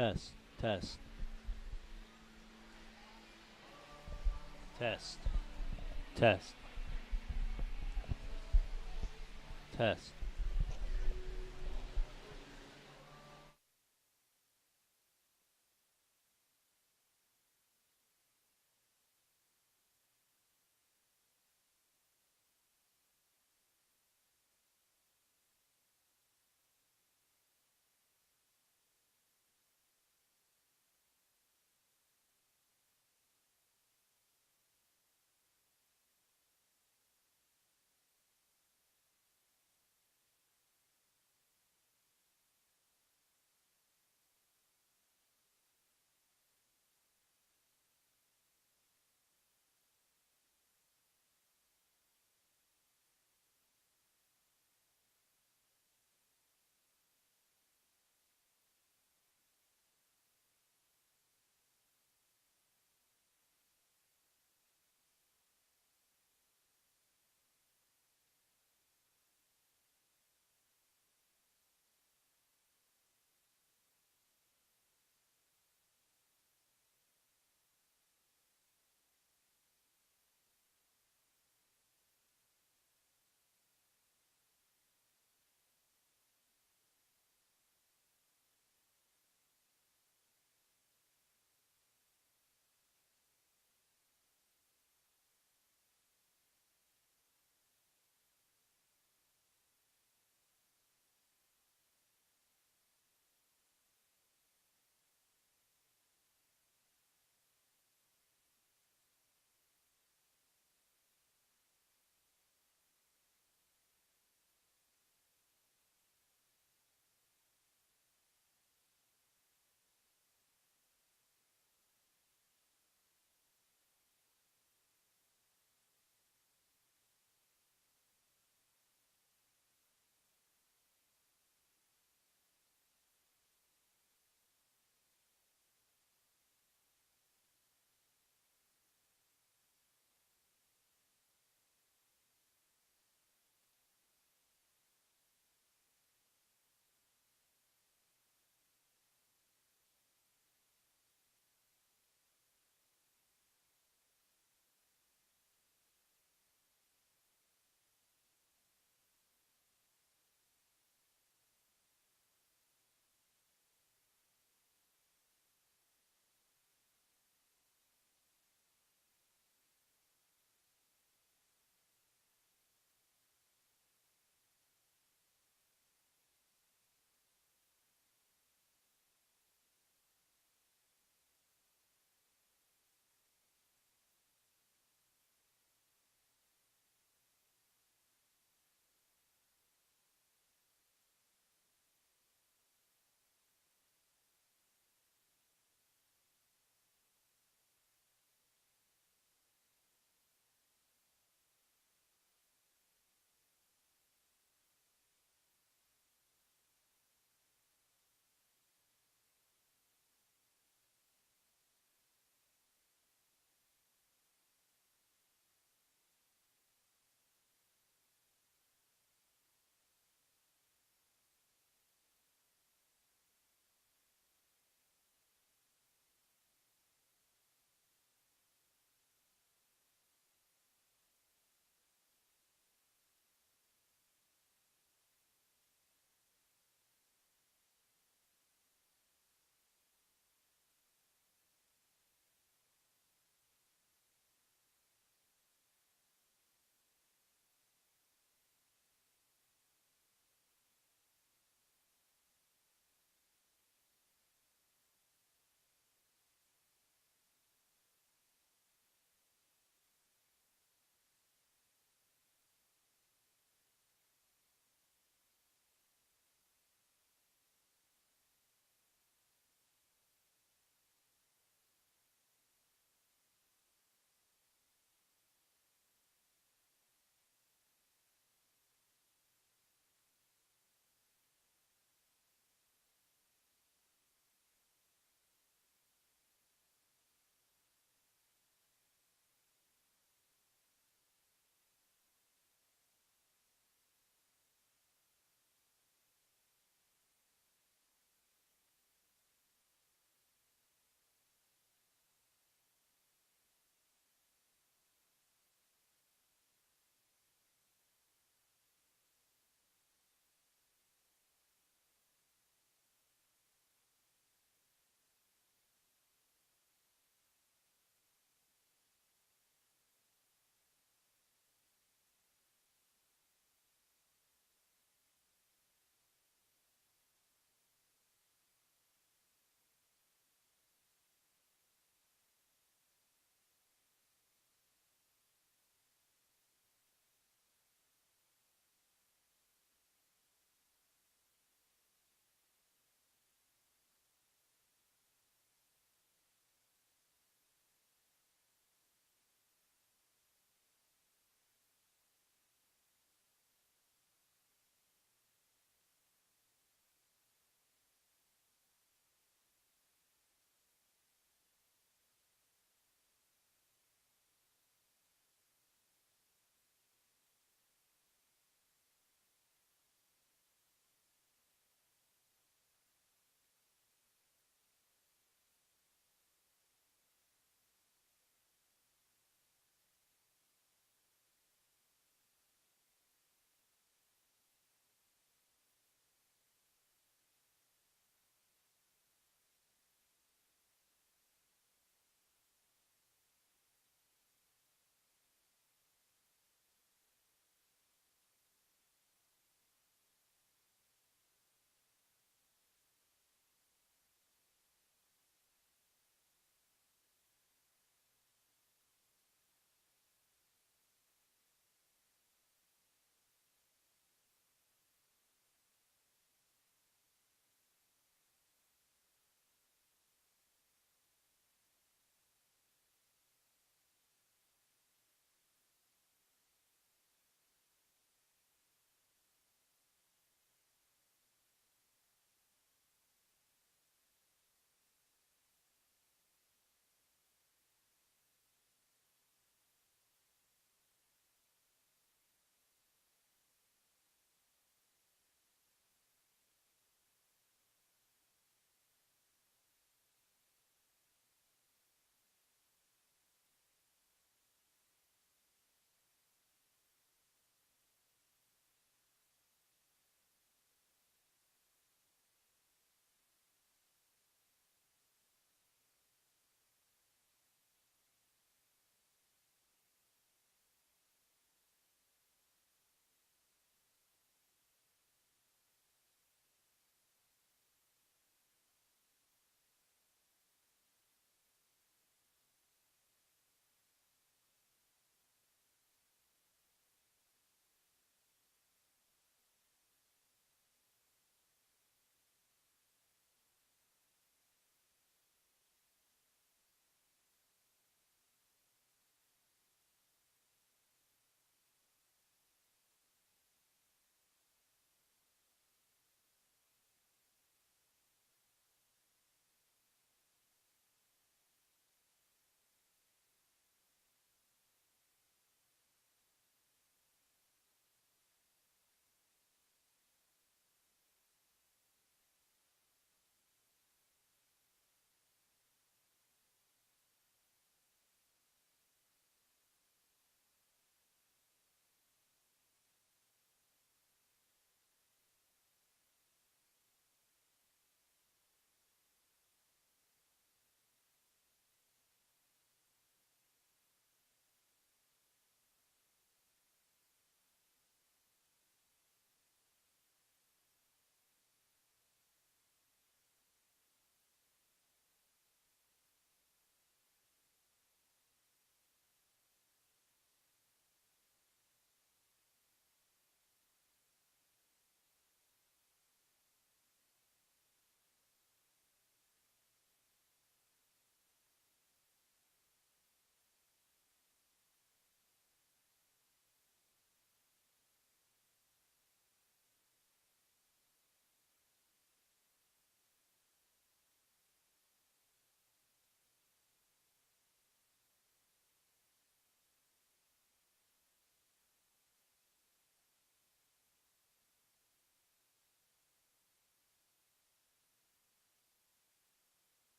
Test, test, test, test, test.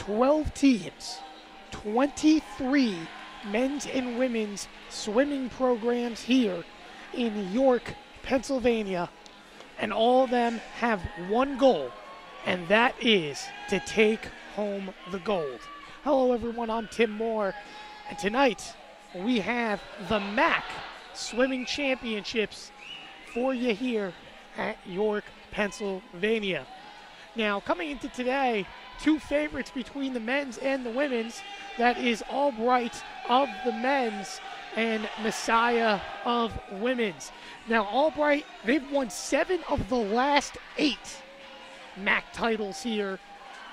12 teams, 23 men's and women's swimming programs here in York, Pennsylvania, and all of them have one goal, and that is to take home the gold. Hello everyone, I'm Tim Moore, and tonight we have the MAC Swimming Championships for you here at York, Pennsylvania. Now, coming into today, two favorites between the men's and the women's. That is Albright of the men's and Messiah of women's. Now, Albright, they've won 7 of the last 8 MAC titles here,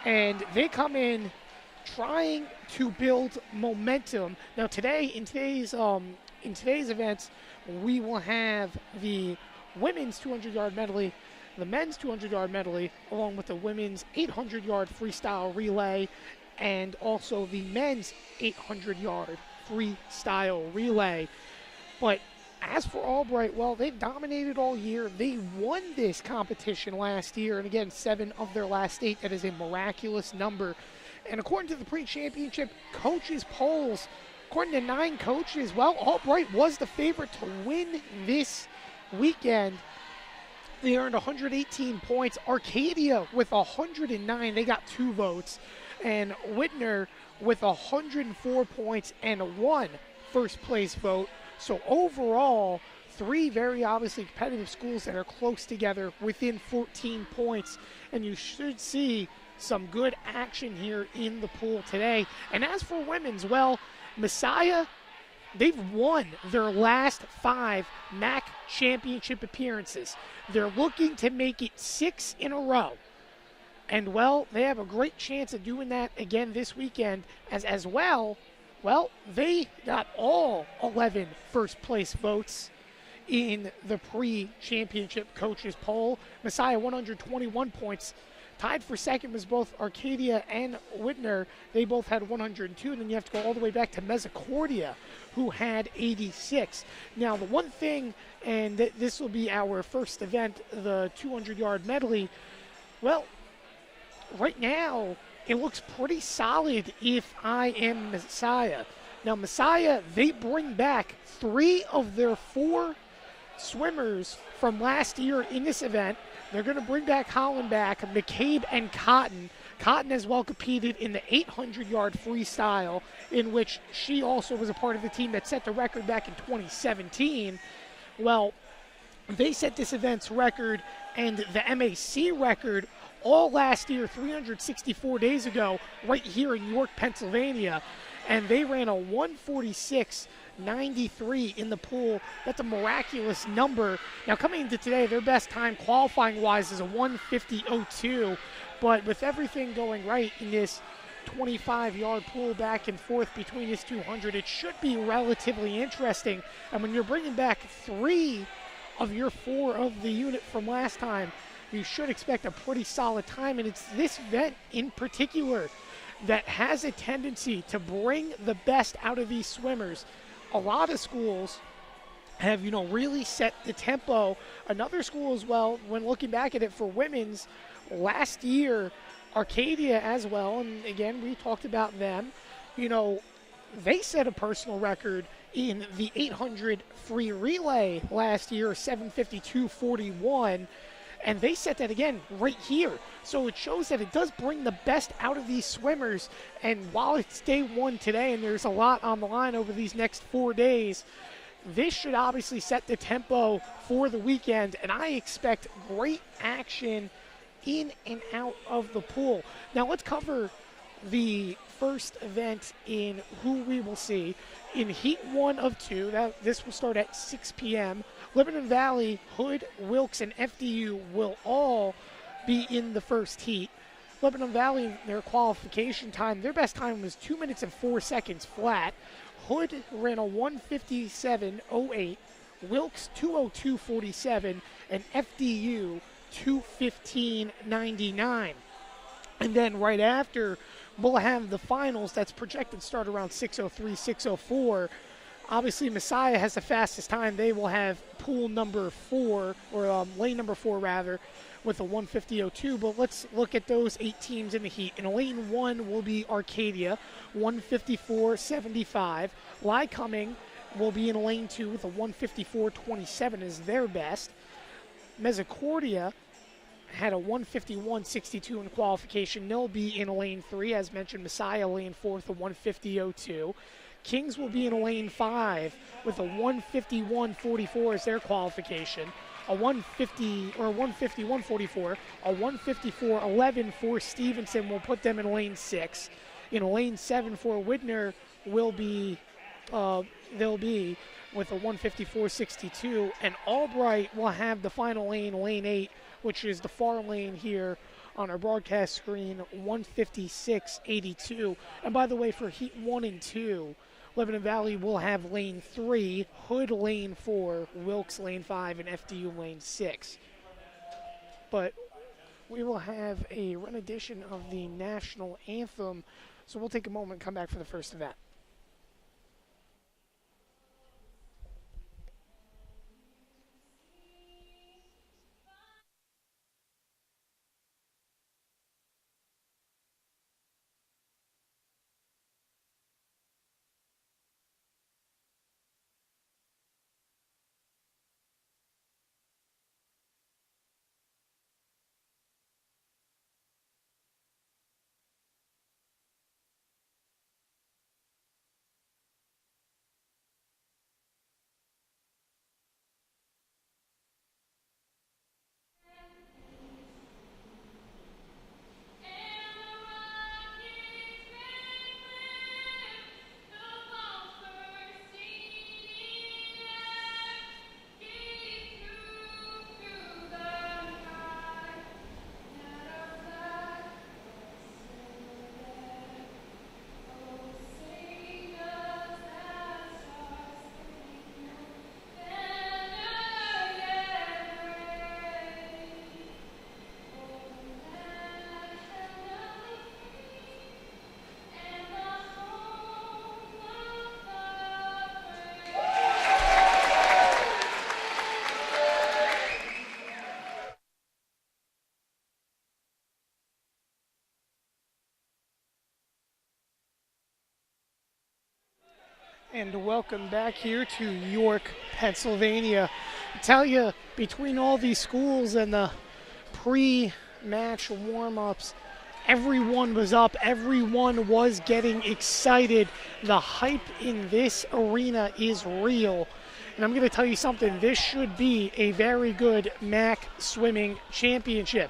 and they come in trying to build momentum. Now, today, in today's events, we will have the women's 200-yard medley, the men's 200-yard medley, along with the women's 800-yard freestyle relay, and also the men's 800-yard freestyle relay. But as for Albright, well, they've dominated all year. They won this competition last year, and again, 7 of their last 8. That is a miraculous number. And according to the pre-championship coaches polls, according to 9 coaches, well, Albright was the favorite to win this weekend. They earned 118 points. Arcadia with 109, they got 2 votes. And Whitner with 104 points and 1 first place vote. So overall, 3 very obviously competitive schools that are close together within 14 points. And you should see some good action here in the pool today. And as for women's, well, Messiah, they've won their last 5 MAC championship appearances. They're looking to make it 6 in a row. And, well, they have a great chance of doing that again this weekend. As well, they got all 11 first place votes in the pre-championship coaches poll. Messiah, 121 points. Tied for second was both Arcadia and Whitner. They both had 102. And then you have to go all the way back to Misericordia, who had 86. Now, the one thing, and this will be our first event, the 200-yard medley, well, right now, it looks pretty solid if I am Messiah. Now, Messiah, they bring back 3 of their 4 swimmers from last year in this event. They're going to bring back Hollenbach, McCabe, and Cotton. Cotton as well competed in the 800-yard freestyle, in which she also was a part of the team that set the record back in 2017. Well, they set this event's record and the MAC record all last year, 364 days ago, right here in York, Pennsylvania. And they ran a 146.93 in the pool. That's a miraculous number. Now, coming into today, their best time qualifying-wise is a 150.02. But with everything going right in this 25-yard pool back and forth between this 200, it should be relatively interesting. And when you're bringing back 3 of your 4 of the unit from last time, you should expect a pretty solid time. And it's this event in particular that has a tendency to bring the best out of these swimmers. A lot of schools have, really set the tempo. Another school as well, when looking back at it for women's, last year, Arcadia as well, and again, we talked about them, they set a personal record in the 800 free relay last year, 7:52.41. And they set that again right here. So it shows that it does bring the best out of these swimmers. And while it's day 1 today and there's a lot on the line over these next 4 days, this should obviously set the tempo for the weekend. And I expect great action in and out of the pool. Now let's cover the first event in who we will see in Heat 1 of 2. This will start at 6 p.m. Lebanon Valley, Hood, Wilkes, and FDU will all be in the first heat. Lebanon Valley, their qualification time, their best time was 2 minutes and 4 seconds flat. Hood ran a 1:57.08, Wilkes 2:02.47, and FDU 2:15.99. And then right after, we'll have the finals that's projected to start around 6:03, 6:04. Obviously, Messiah has the fastest time. They will have pool number 4, or lane number 4 rather, with a 150.02. But let's look at those 8 teams in the heat. In lane 1 will be Arcadia, 154.75. Lycoming will be in lane 2 with a 154.27 as their best. Misericordia had a 151.62 in qualification. They'll be in lane 3. As mentioned, Messiah lane 4 with a 150.02. Kings will be in lane 5 with a 151.44 as their qualification. A 151.44. A 154.11 for Stevenson will put them in lane 6. In lane 7 for Widner will be they'll be with a 154.62, and Albright will have the final lane, lane 8, which is the far lane here on our broadcast screen, 156.82. And by the way, for heat 1 and 2, Lebanon Valley will have lane 3, Hood lane 4, Wilkes lane 5, and FDU lane 6. But we will have a rendition of the national anthem, so we'll take a moment and come back for the first event. And welcome back here to York, Pennsylvania. I tell you, between all these schools and the pre-match warm-ups, everyone was up. Everyone was getting excited. The hype in this arena is real. And I'm going to tell you something. This should be a very good MAC swimming championship.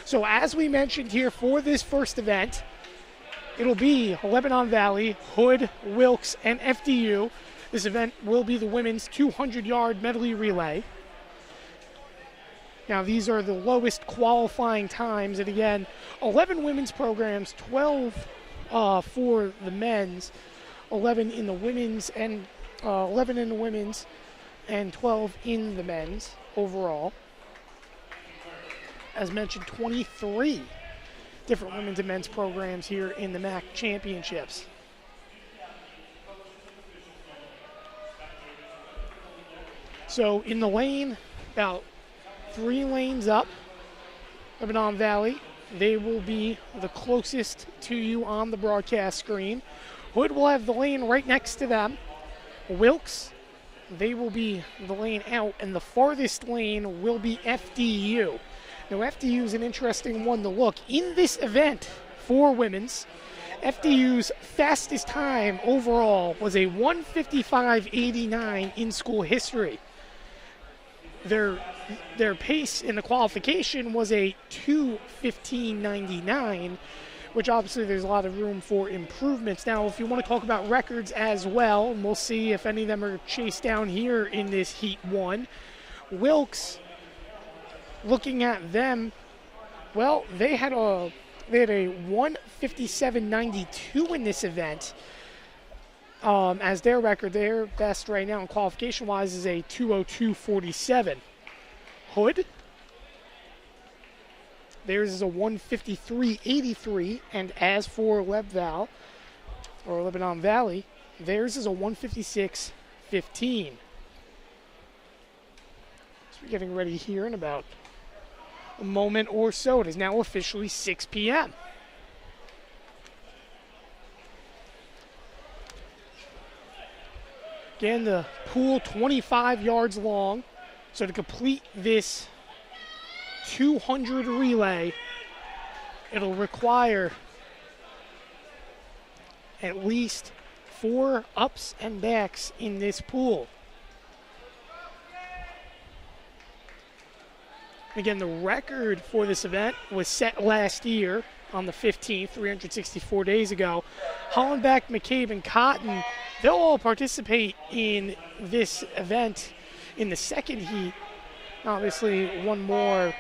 So as we mentioned here for this first event, it'll be Lebanon Valley, Hood, Wilkes, and FDU. This event will be the women's 200-yard medley relay. Now, these are the lowest qualifying times. And again, 11 women's programs, 12 for the men's, 11 in the women's, and 11 in the women's, and 12 in the men's overall. As mentioned, 23 different women's and men's programs here in the MAC championships. So in the lane, about 3 lanes up, Lebanon Valley, they will be the closest to you on the broadcast screen. Hood will have the lane right next to them. Wilkes, they will be the lane out, and the farthest lane will be FDU. Now, FDU is an interesting one to look. In this event for women's, FDU's fastest time overall was a 1:55.89 in school history. Their pace in the qualification was a 2:15.99, which obviously there's a lot of room for improvements. Now, if you want to talk about records as well, and we'll see if any of them are chased down here in this Heat 1, Wilkes, looking at them, well, they had a 1:57.92 in this event as their record. Their best right now in qualification-wise is a 2:02.47. Hood, theirs is a 1:53.83, and as for Lebanon Valley, theirs is a 1:56.15. So we're getting ready here in about moment or so. It is now officially 6 p.m. Again, the pool 25 yards long. So to complete this 200 relay, it'll require at least 4 ups and backs in this pool. Again, the record for this event was set last year on the 15th, 364 days ago. Hollenbeck, McCabe, and Cotton, they'll all participate in this event in the second heat. Obviously, one more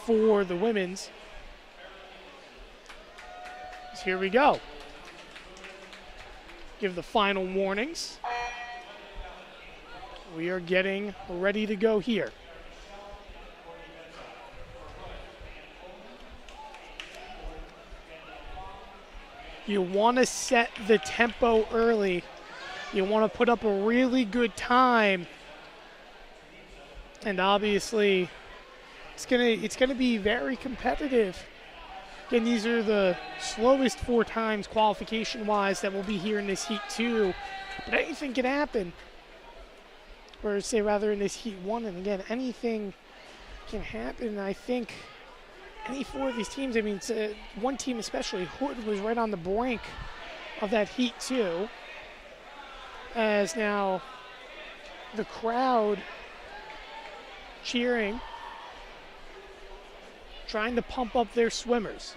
for the women's. So here we go. Give the final warnings. We are getting ready to go here. You want to set the tempo early. You want to put up a really good time. And obviously, it's gonna be very competitive. Again, these are the slowest 4 times qualification-wise that will be here in this Heat 2. But anything can happen. Or say rather in this Heat 1. And again, anything can happen. I think any 4 of these teams, I mean, one team especially, Hood, was right on the brink of that Heat 2. As now the crowd cheering, trying to pump up their swimmers.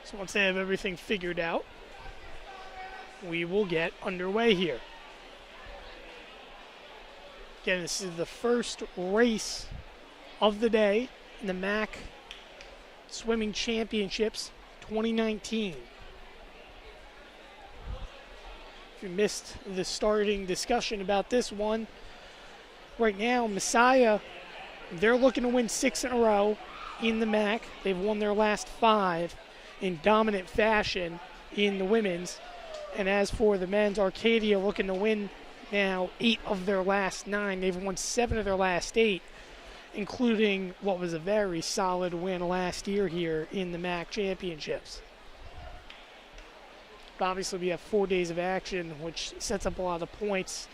So once they have everything figured out, we will get underway here. Again, this is the first race of the day in the MAC Swimming Championships 2019. If you missed the starting discussion about this one, right now, Messiah, they're looking to win 6 in a row in the MAC. They've won their last 5 in dominant fashion in the women's. And as for the men's, Arcadia looking to win now 8 of their last 9. They've won 7 of their last 8, including what was a very solid win last year here in the MAC Championships. But obviously, we have 4 days of action, which sets up a lot of points.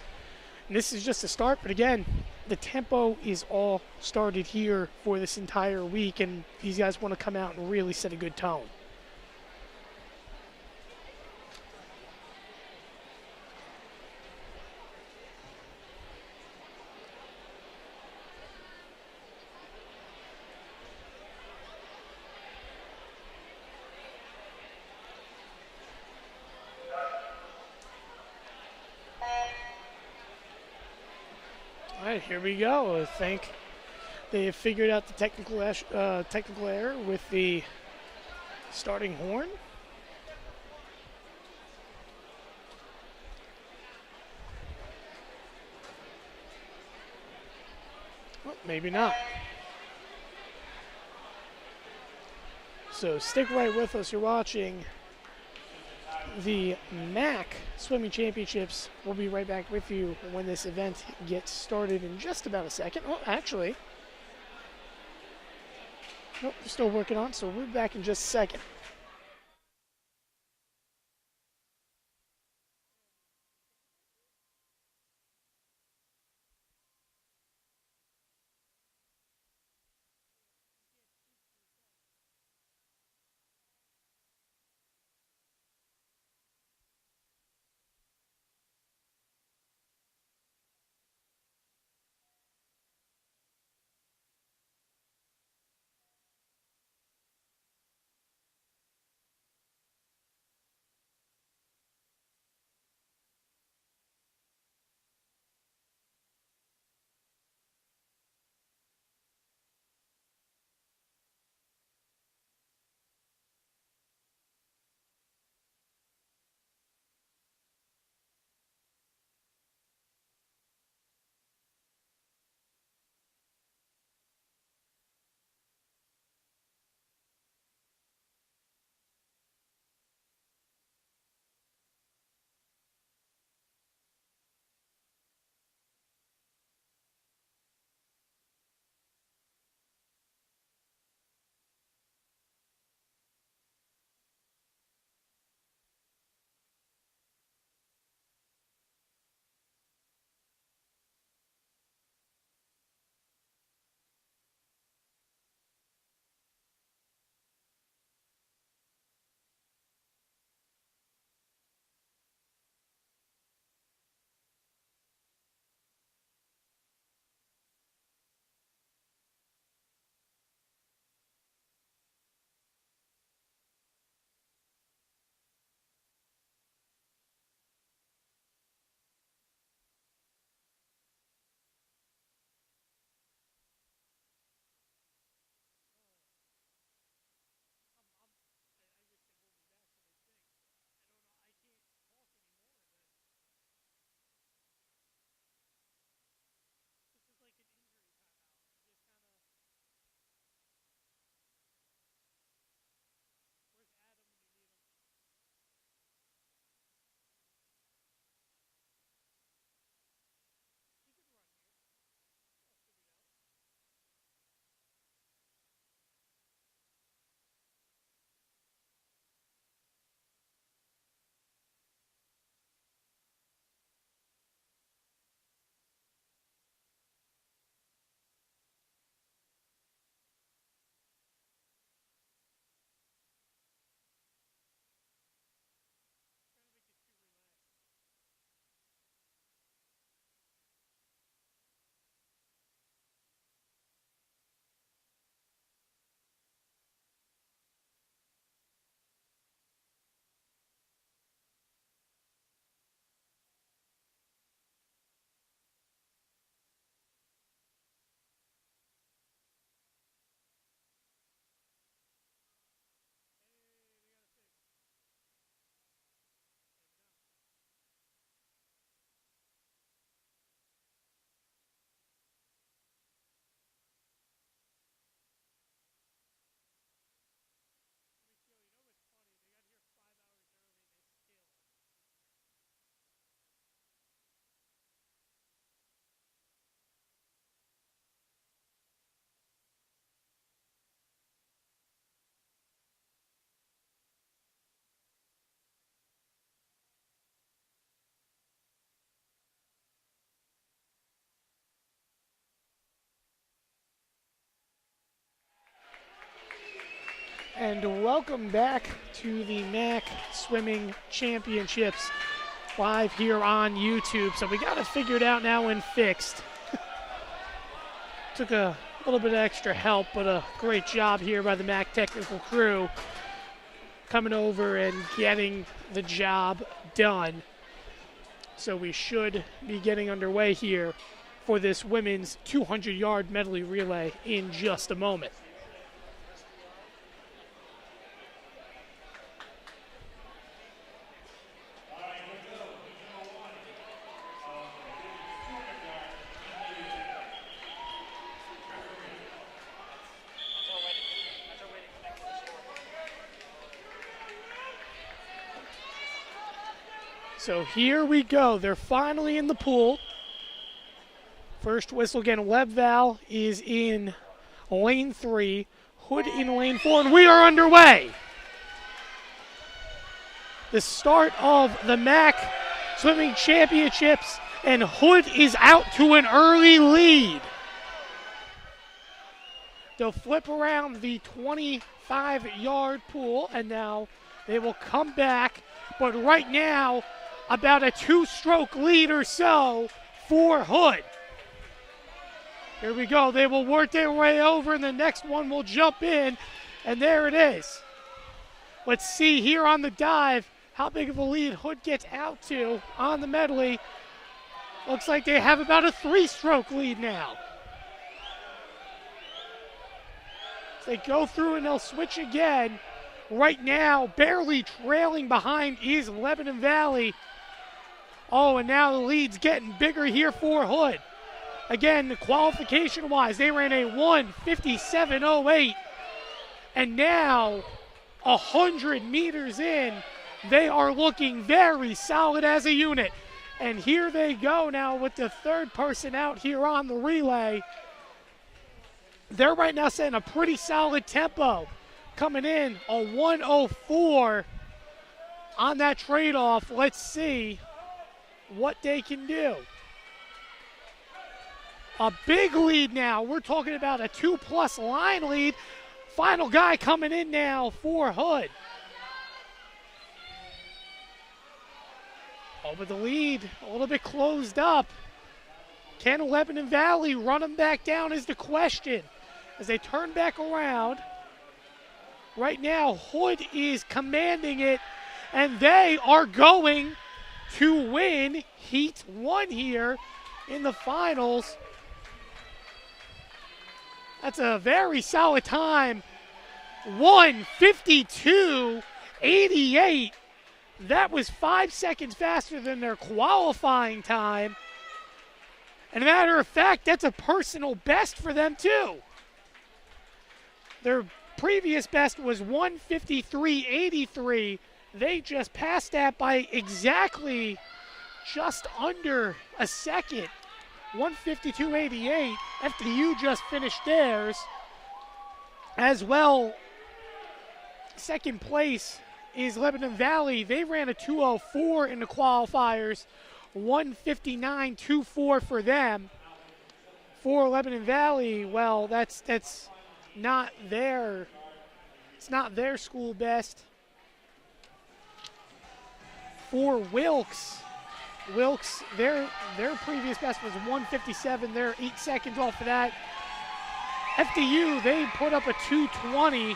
And this is just a start, but again, the tempo is all started here for this entire week, and these guys want to come out and really set a good tone. All right, here we go. I think they have figured out the technical error with the starting horn. Well, maybe not. So stick right with us. You're watching the MAC Swimming Championships. We'll be right back with you when this event gets started in just about a second. Oh, actually, nope, we're still working on, so we'll be back in just a second. and welcome back to the MAC Swimming Championships live here on YouTube. So we got it figured out now and fixed. Took a little bit of extra help, but a great job here by the MAC technical crew coming over and getting the job done. So we should be getting underway here for this women's 200-yard medley relay in just a moment. So here we go. They're finally in the pool. First whistle again. Lebval is in lane 3. Hood in lane 4. And we are underway. The start of the MAC Swimming Championships. And Hood is out to an early lead. They'll flip around the 25-yard pool. And now they will come back. But right now, about a 2-stroke lead or so for Hood. Here we go. They will work their way over, and the next one will jump in, and there it is. Let's see here on the dive how big of a lead Hood gets out to on the medley. Looks like they have about a 3-stroke lead now. So they go through and they'll switch again. Right now, barely trailing behind is Lebanon Valley. Oh, and now the lead's getting bigger here for Hood. Again, qualification-wise, they ran a 1:57.08. And now, 100 meters in, they are looking very solid as a unit. And here they go now with the third person out here on the relay. They're right now setting a pretty solid tempo. Coming in a 1:04 on that trade-off. Let's see what they can do. A big lead now. We're talking about a 2+ line lead. Final guy coming in now for Hood. Oh, but the lead a little bit closed up. Can Lebanon Valley run them back down is the question. As they turn back around. Right now, Hood is commanding it, and they are going to win Heat 1 here in the finals. That's a very solid time. 1:52.88. That was 5 seconds faster than their qualifying time. And a matter of fact, that's a personal best for them too. Their previous best was 1:53.83. They just passed that by exactly just under a second. 1:52.88. FDU just finished theirs. As well, second place is Lebanon Valley. They ran a 2:04 in the qualifiers. 1:59.24 for them. For Lebanon Valley, well, that's not their, it's not their school best. For Wilkes, their previous best was 1:57. They're 8 seconds off of that. FDU, they put up a 2:20.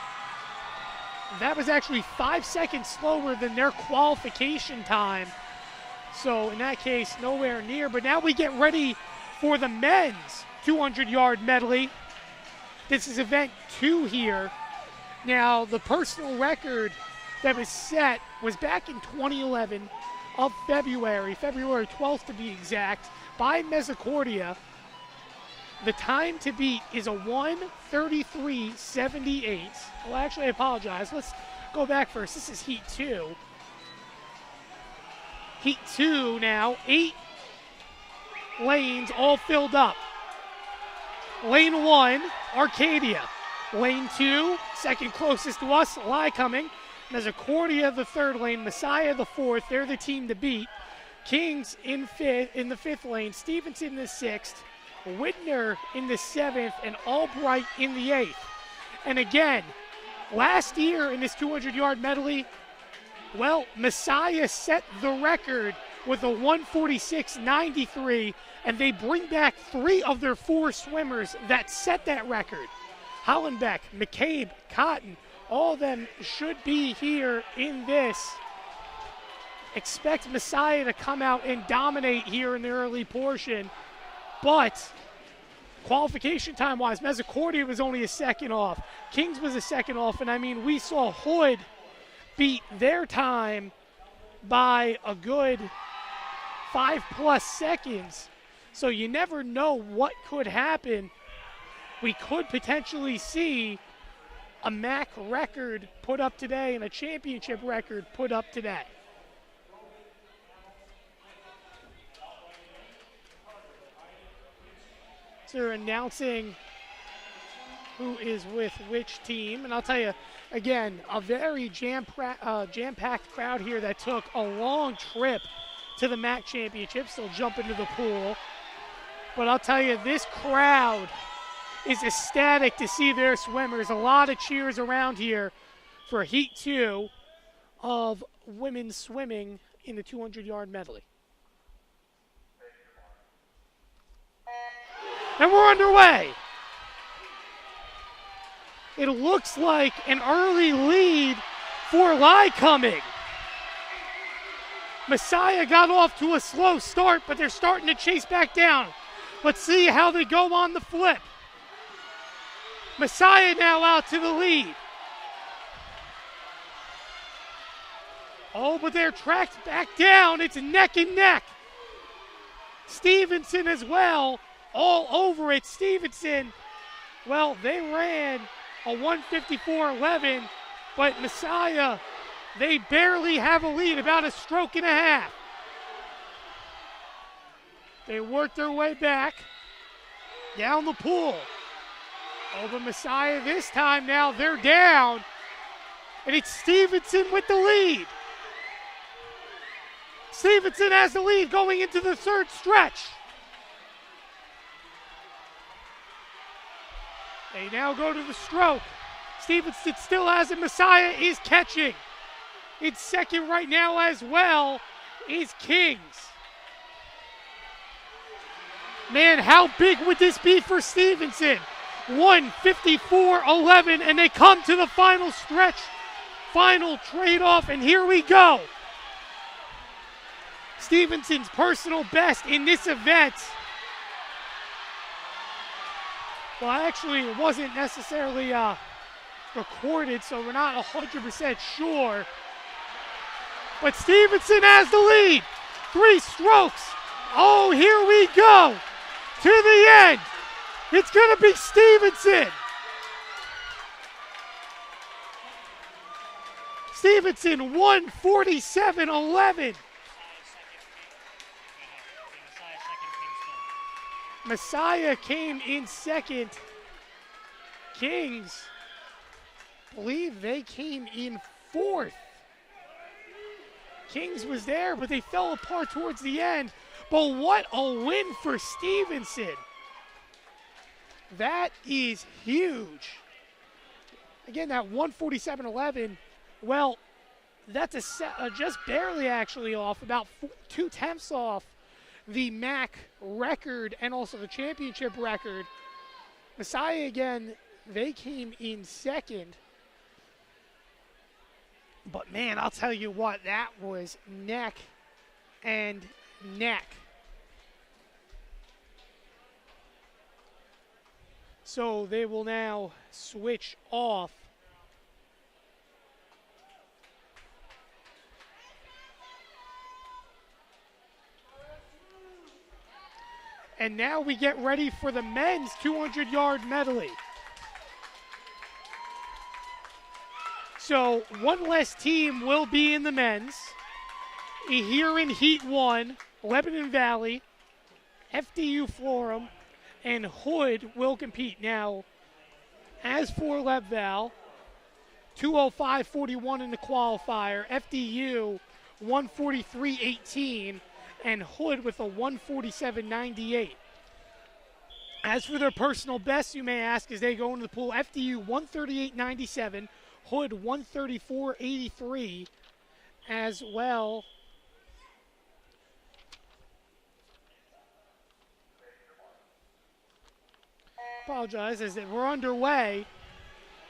That was actually 5 seconds slower than their qualification time. So in that case, nowhere near. But now we get ready for the men's 200-yard medley. This is event 2 here. Now, the personal record that was set was back in 2011 of February 12th to be exact, by Misericordia. The time to beat is a 1:33.78. Well, actually, I apologize. Let's go back first. This is Heat 2. Heat 2 now, 8 lanes all filled up. Lane 1, Arcadia. Lane 2, second closest to us, Lycoming. Misericordia, the third lane. Messiah, the fourth. They're the team to beat. Kings in the fifth lane. Stevenson in the sixth. Whitner in the seventh. And Albright in the eighth. And again, Last year in this 200-yard medley, well, Messiah set the record with a 146.93, and they bring back 3 of their 4 swimmers that set that record. Hollenbeck, McCabe, Cotton, all of them should be here in this. Expect Messiah to come out and dominate here in the early portion, but qualification time-wise, Mezzocordia was only a second off. Kings was a second off, and I mean, we saw Hood beat their time by a good 5+ seconds. So you never know what could happen. We could potentially see a MAC record put up today and a championship record put up today. So they're announcing who is with which team. And I'll tell you, again, a very jam-packed crowd here that took a long trip to the MAC Championships. They'll jump into the pool. But I'll tell you, this crowd is ecstatic to see their swimmers. A lot of cheers around here for Heat 2 of women's swimming in the 200-yard medley. And we're underway. It looks like an early lead for Lycoming. Messiah got off to a slow start, but they're starting to chase back down. Let's see how they go on the flip. Messiah now out to the lead. Oh, but they're tracked back down. It's neck and neck. Stevenson as well, all over it. Stevenson, well, they ran a 154.11, but Messiah, they barely have a lead, about a stroke and a half. They work their way back down the pool. Oh, but Messiah this time now, they're down. And it's Stevenson with the lead. Stevenson has the lead going into the third stretch. They now go to the stroke. Stevenson still has it. Messiah is catching. In second right now as well is Kings. Man, how big would this be for Stevenson? 154.11, and they come to the final stretch, final trade-off, and here we go. Stevenson's personal best in this event. Well, actually, it wasn't necessarily recorded, so we're not 100% sure. But Stevenson has the lead. 3 strokes. Oh, here we go. To the end. It's going to be Stevenson. Stevenson, 147.11. Messiah came in second. Kings, believe they came in fourth. Kings was there, but they fell apart towards the end. But what a win for Stevenson. That is huge. Again, that 147.11, well, that's just barely actually off, about 2/10 off the MAC record and also the championship record. Messiah, again, they came in second. But, man, I'll tell you what, that was neck and neck. So they will now switch off. And now we get ready for the men's 200-yard medley. So one less team will be in the men's. Here in Heat 1, Lebanon Valley, FDU Florham, and Hood will compete. Now, as for LebVal, 205.41 in the qualifier, FDU 143.18, and Hood with a 147.98. As for their personal best, you may ask, as they go into the pool, FDU 138.97, Hood 134.83 as well. Apologize as we're underway.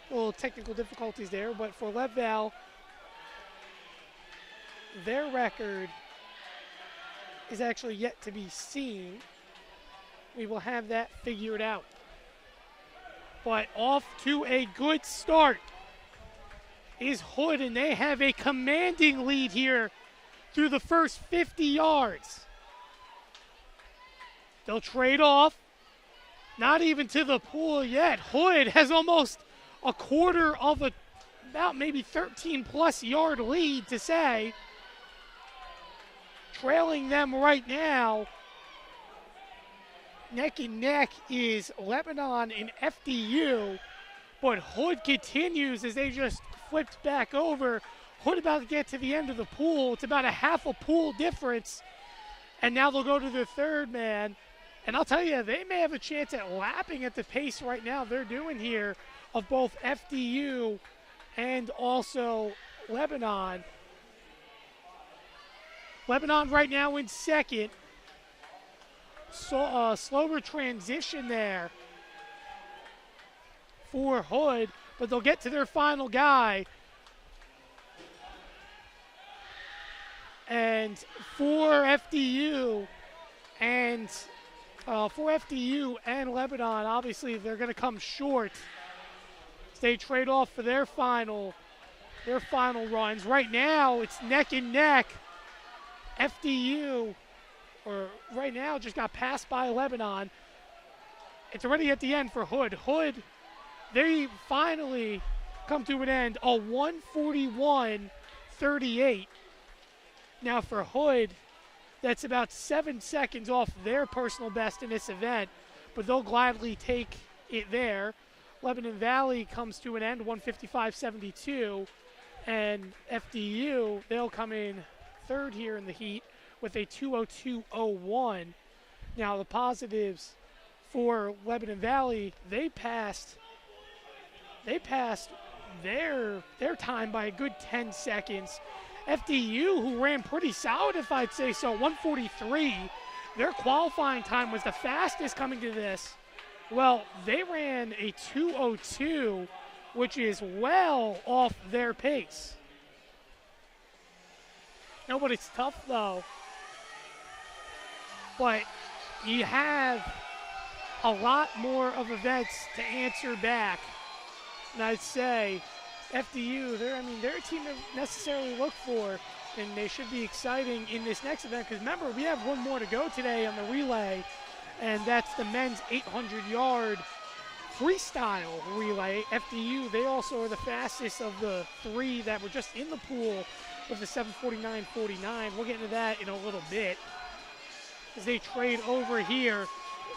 A little technical difficulties there, but for Leadville, their record is actually yet to be seen. We will have that figured out. But off to a good start is Hood, and they have a commanding lead here through the first 50 yards. They'll trade off. Not even to the pool yet. Hood has almost a quarter of about maybe 13-plus yard lead to say. Trailing them right now, neck and neck, is Lebanon and FDU, but Hood continues as they just flipped back over. Hood about to get to the end of the pool. It's about a half a pool difference, and now they'll go to their third man. And I'll tell you, they may have a chance at lapping at the pace right now they're doing here of both FDU and also Lebanon. Lebanon right now in second. So slower transition there for Hood, but they'll get to their final guy. And for FDU and Lebanon, obviously they're going to come short. They trade off for their final runs. Right now, it's neck and neck. FDU, or right now, just got passed by Lebanon. It's already at the end for Hood. Hood, they finally come to an end, a 141.38. Now for Hood, that's about 7 seconds off their personal best in this event, but they'll gladly take it there. Lebanon Valley comes to an end, 155.72, and FDU, they'll come in third here in the heat with a 202.01. Now the positives for Lebanon Valley, they passed their time by a good 10 seconds. FDU, who ran pretty solid, if I'd say so, 143. Their qualifying time was the fastest coming to this. Well, they ran a 202, which is well off their pace. No, but it's tough, though. But you have a lot more of events to answer back. And I'd say FDU, they're a team to necessarily look for, and they should be exciting in this next event. Because remember, we have one more to go today on the relay, and that's the men's 800-yard freestyle relay. FDU, they also are the fastest of the three that were just in the pool with the 7:49.49. We'll get into that in a little bit as they trade over here.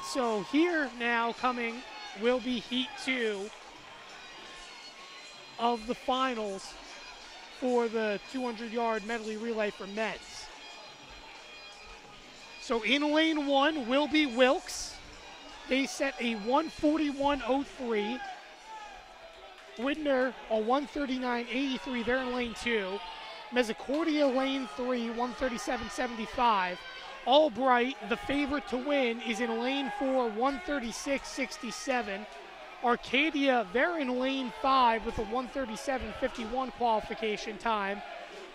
So here now coming will be Heat 2 of the finals for the 200-yard medley relay for men's. So in lane 1 will be Wilkes. They set a 141.03. Widner, a 139.83. They're in lane 2. Misericordia, lane 3, 137.75. Albright, the favorite to win, is in lane 4, 136.67. Arcadia, they're in lane 5 with a 137.51 qualification time.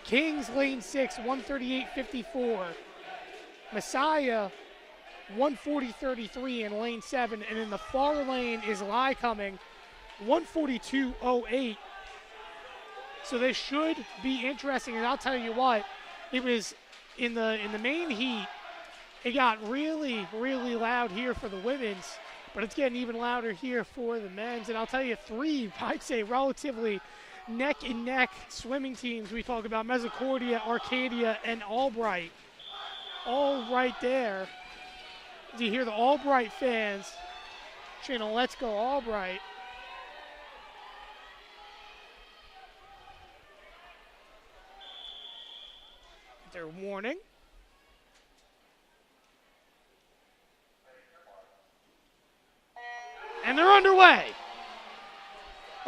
Kings, lane 6, 138.54. Messiah, 140.33 in lane 7. And in the far lane is Lycoming, 142.08. So this should be interesting. And I'll tell you what, it was in the main heat, it got really, really loud here for the women's, but it's getting even louder here for the men's. And I'll tell you, three, I'd say, relatively neck and neck swimming teams. We talk about Misericordia, Arcadia, and Albright. All right there. Do you hear the Albright fans chanting, "Let's go Albright"? Their warning. And they're underway.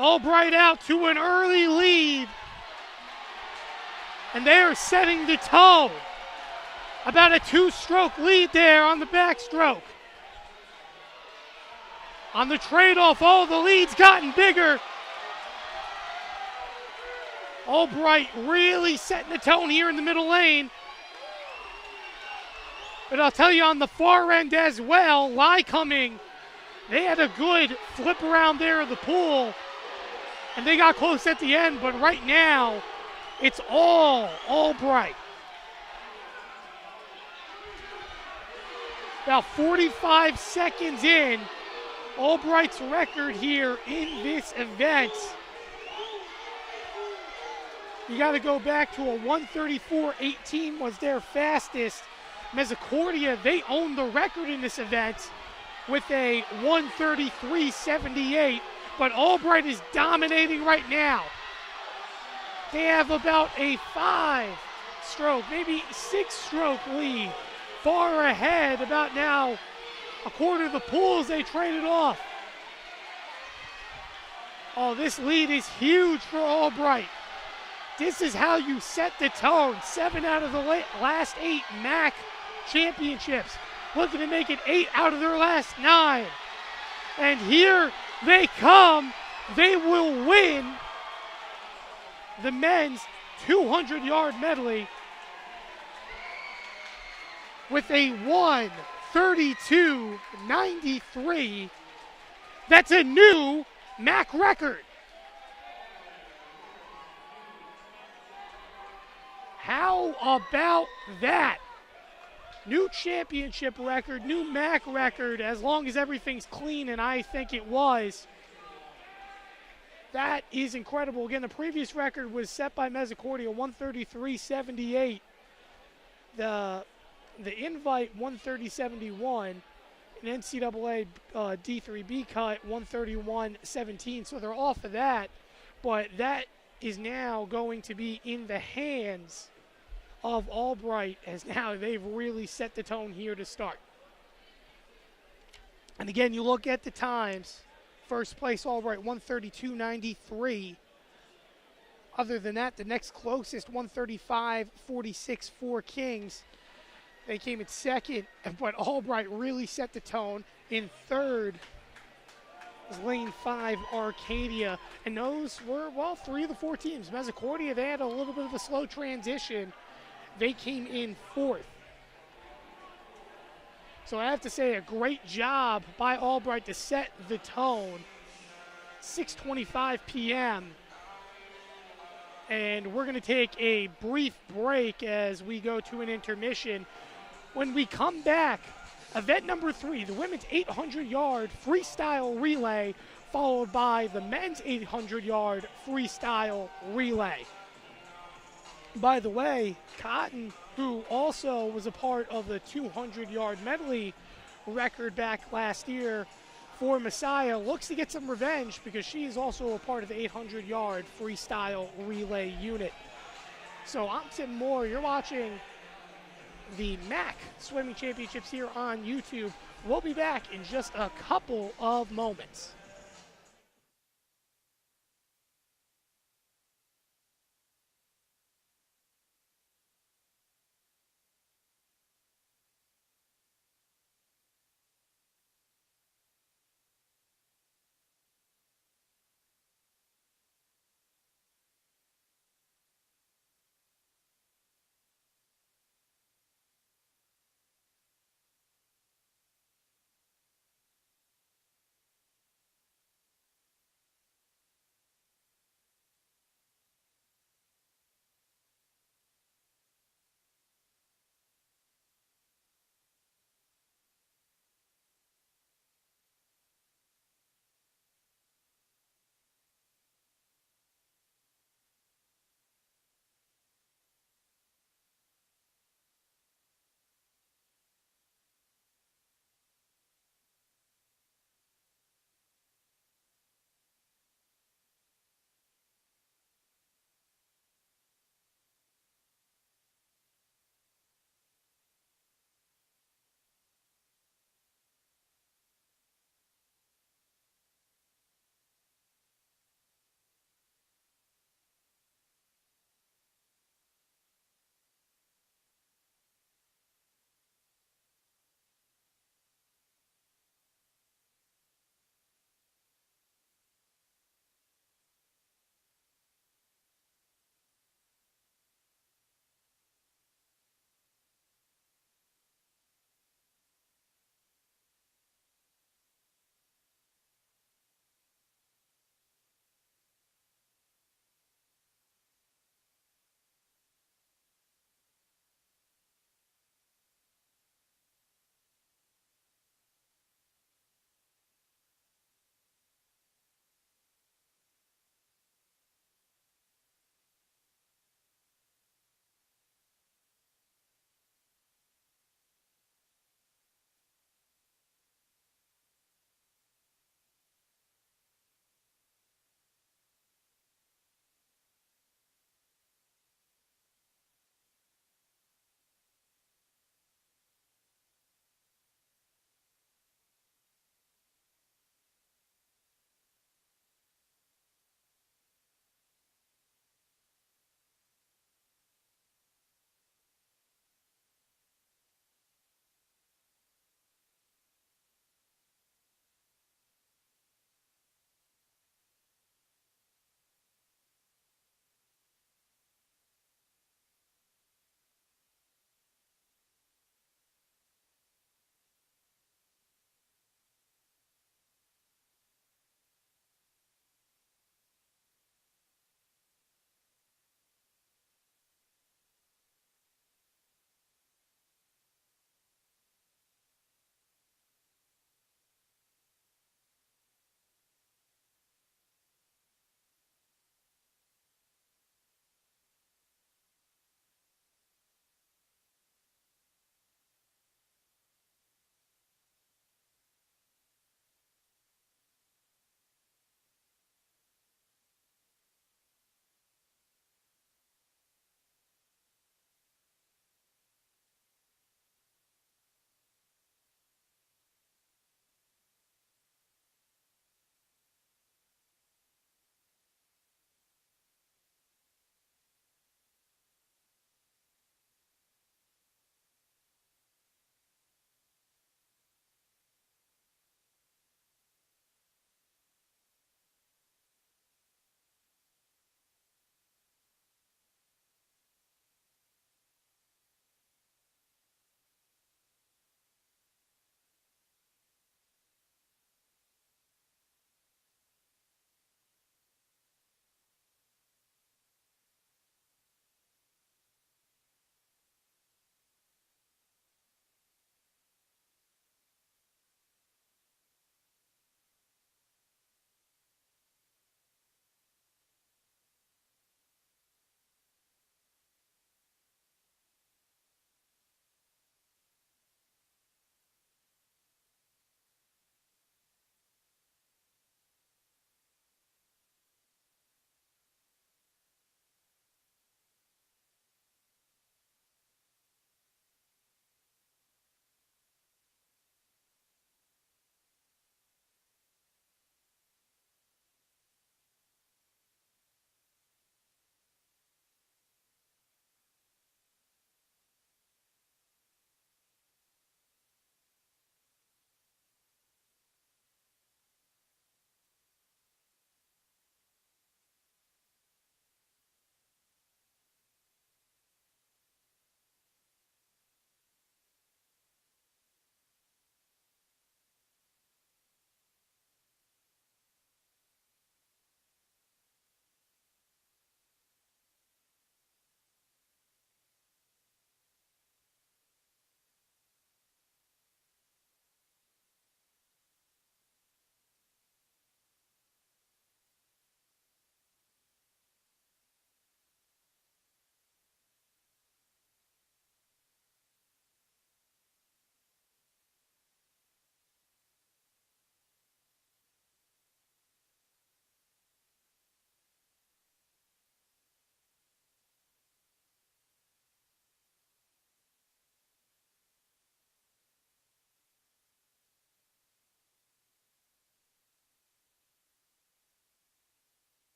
Albright out to an early lead. And they are setting the tone. About a 2-stroke lead there on the backstroke. On the trade-off, the lead's gotten bigger. Albright really setting the tone here in the middle lane. But I'll tell you on the far end as well, Lycoming, they had a good flip around there of the pool. And they got close at the end, but right now, it's all Albright. About 45 seconds in, Albright's record here in this event. You got to go back to a 134.18 was their fastest. Misericordia, they own the record in this event with a 133.78, but Albright is dominating right now. They have about a 5-stroke, maybe 6-stroke lead, far ahead about now. A quarter of the pools they traded off. Oh, this lead is huge for Albright. This is how you set the tone. 7 out of the last 8 MAC championships. Looking to make it 8 out of their last 9. And here they come. They will win the men's 200-yard medley with a 1:32.93. That's a new MAC record. How about that? New championship record, new MAC record, as long as everything's clean, and I think it was. That is incredible. Again, the previous record was set by Misericordia, 133.78. The invite, 130.71. An NCAA D3B cut, 131.17. So they're off of that, but that is now going to be in the hands of Albright, as now they've really set the tone here to start. And again, you look at the times. First place Albright, 132.93. Other than that, the next closest, 135.46 for Kings. They came in second, but Albright really set the tone. In third was Lane 5, Arcadia. And those were, well, 3 of the 4 teams. Misericordia, they had a little bit of a slow transition. They came in fourth. So I have to say, a great job by Albright to set the tone. 6:25 p.m. And we're going to take a brief break as we go to an intermission. When we come back, event number 3, the women's 800-yard freestyle relay, followed by the men's 800-yard freestyle relay. By the way, Cotton, who also was a part of the 200-yard medley record back last year for Messiah, looks to get some revenge because she is also a part of the 800-yard freestyle relay unit. So I'm Tim Moore. You're watching the MAC Swimming Championships here on YouTube. We'll be back in just a couple of moments.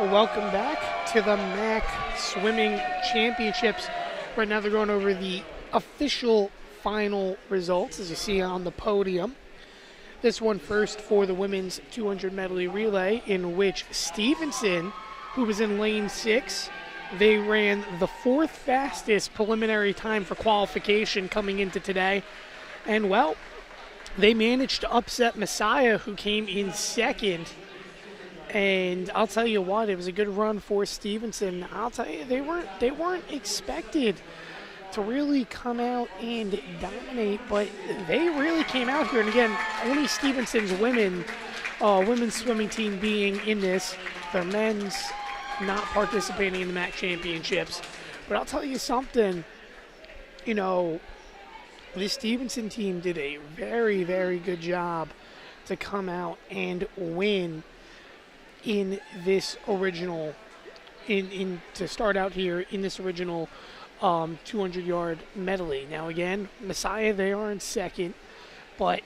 Welcome back to the MAC Swimming Championships. Right now they're going over the official final results, as you see on the podium. This one first for the women's 200 medley relay, in which Stevenson, who was in lane 6, they ran the 4th fastest preliminary time for qualification coming into today. And, well, they managed to upset Messiah, who came in 2nd. And I'll tell you what, it was a good run for Stevenson. I'll tell you, they weren't expected to really come out and dominate, but they really came out here. And again, only Stevenson's women's swimming team being in this, their men's not participating in the MAC championships. But I'll tell you something, this Stevenson team did a very, very good job to come out and win in this original, to start out here in this original 200-yard medley. Now again, Messiah, they are in 2nd, but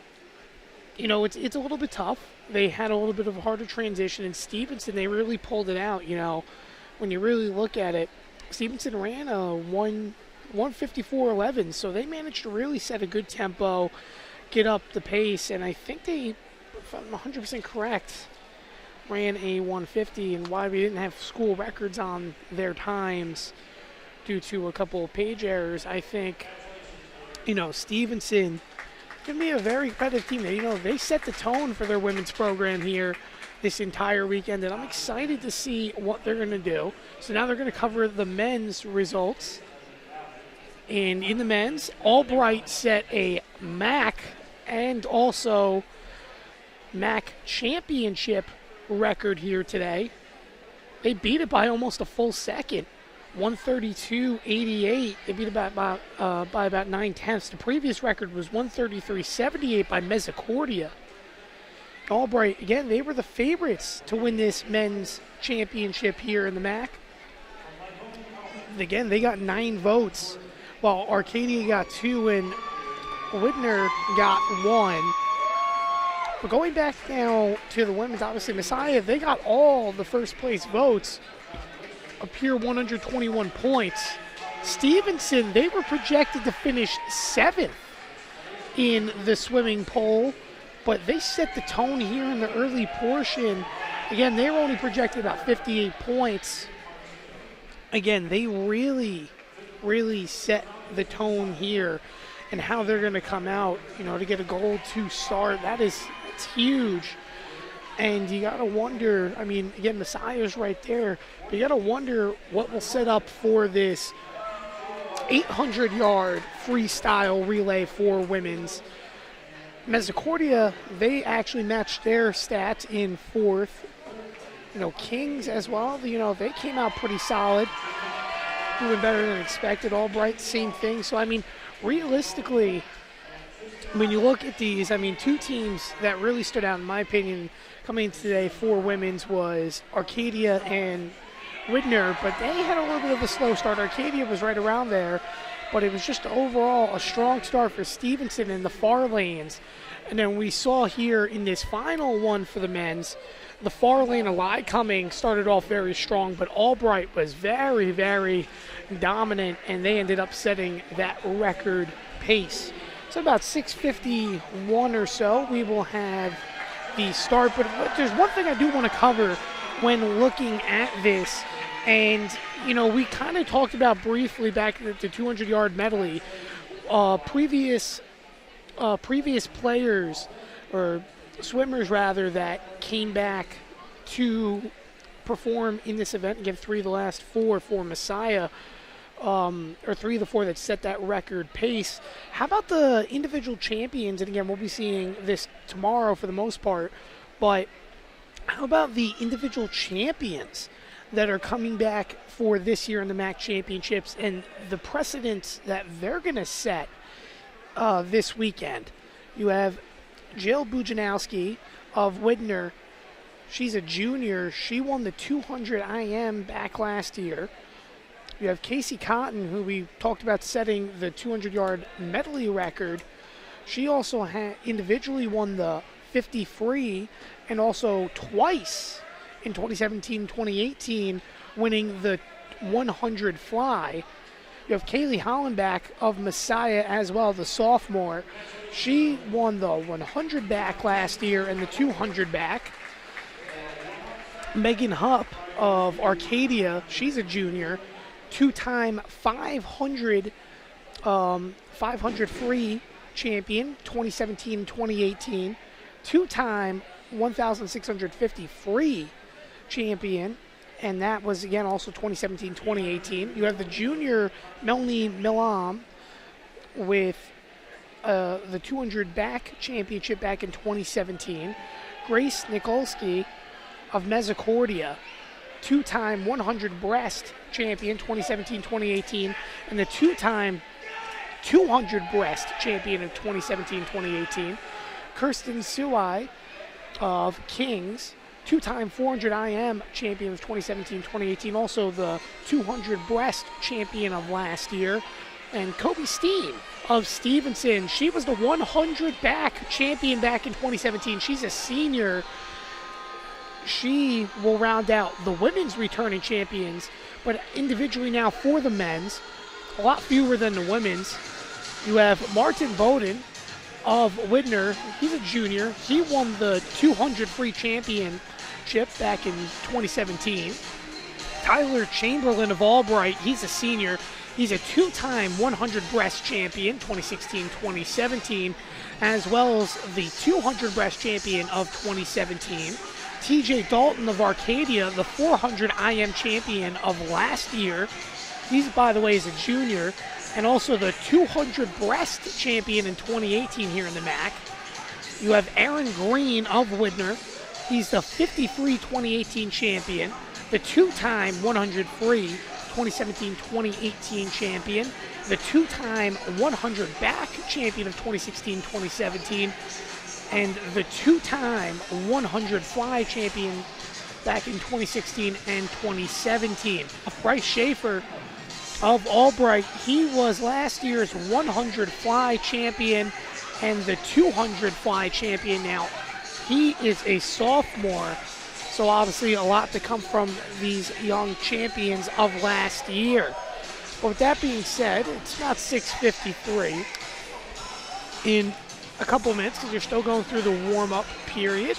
it's a little bit tough. They had a little bit of a harder transition, and Stevenson, they really pulled it out. When you really look at it, Stevenson ran a 1:54.11, so they managed to really set a good tempo, get up the pace, and I think they, if I'm 100% correct, ran a 150, and why we didn't have school records on their times due to a couple of page errors. I think, Stevenson can be a very competitive team. They set the tone for their women's program here this entire weekend, and I'm excited to see what they're going to do. So now they're going to cover the men's results. And in the men's, Albright set a MAC and also MAC championship record here today. They beat it by almost a full second, 132.88. They beat it by about 9/10. The previous record was 133.78 by Misericordia. Albright, again, they were the favorites to win this men's championship here in the MAC. Again, they got 9 votes, while Arcadia got 2 and Widner got 1. But going back now to the women's, obviously Messiah, they got all the first place votes, up here 121 points. Stevenson, they were projected to finish 7th in the swimming poll, but they set the tone here in the early portion. Again, they were only projected about 58 points. Again, they really, really set the tone here and how they're going to come out, to get a goal to start. It's huge. And you got to wonder, again, Messiah's right there, but you got to wonder what will set up for this 800-yard freestyle relay for women's. Misericordia, they actually matched their stats in 4th. Kings as well, they came out pretty solid, doing better than expected. Albright, same thing. So, realistically, when you look at these, 2 teams that really stood out, in my opinion, coming in today for women's was Arcadia and Widner, but they had a little bit of a slow start. Arcadia was right around there, but it was just overall a strong start for Stevenson in the far lanes. And then we saw here in this final one for the men's, the far lane of Lycoming started off very strong, but Albright was very, very dominant, and they ended up setting that record pace. So about 6:51 or so, we will have the start. But there's one thing I do want to cover when looking at this, and we kind of talked about briefly back at the 200-yard medley. Previous players, or swimmers rather, that came back to perform in this event and get 3 of the last 4 for Messiah, or 3 of the 4 that set that record pace. How about the individual champions? And again, we'll be seeing this tomorrow for the most part, but how about the individual champions that are coming back for this year in the MAC championships and the precedents that they're going to set this weekend? You have Jill Bujanowski of Widner. She's a junior. She won the 200 IM back last year. You have Casey Cotton, who we talked about setting the 200-yard medley record. She also individually won the 50 free and also twice in 2017-2018, winning the 100 fly. You have Kaylee Hollenbach of Messiah as well, the sophomore. She won the 100 back last year and the 200 back. Megan Hupp of Arcadia, she's a junior, two-time 500 free champion, 2017-2018, two-time 1,650 free champion, and that was, again, also 2017-2018. You have the junior Melanie Milam with the 200 back championship back in 2017. Grace Nikolsky of Mesericordia, two-time 100 breast champion, 2017-2018, and the two-time 200 breast champion of 2017-2018. Kirsten Suai of Kings, two-time 400 IM champion of 2017-2018, also the 200 breast champion of last year. And Kobe Steen of Stevenson, she was the 100 back champion back in 2017. She's a senior. She will round out the women's returning champions, but individually now for the men's, a lot fewer than the women's. You have Martin Bowden of Widner. He's a junior. He won the 200 free championship back in 2017. Tyler Chamberlain of Albright, he's a senior. He's a two-time 100 breast champion, 2016-2017, as well as the 200 breast champion of 2017. TJ Dalton of Arcadia, the 400 IM champion of last year. He's, by the way, is a junior, and also the 200 breast champion in 2018 here in the MAC. You have Aaron Green of Widner. He's the 53 2018 champion, the two-time 100 free 2017-2018 champion, the two-time 100 back champion of 2016-2017, and the two-time 100 fly champion back in 2016 and 2017. Bryce Schaefer of Albright, he was last year's 100 fly champion and the 200 fly champion. Now, he is a sophomore, so obviously a lot to come from these young champions of last year. But with that being said, it's about 6:53 in a couple minutes because you're still going through the warm-up period.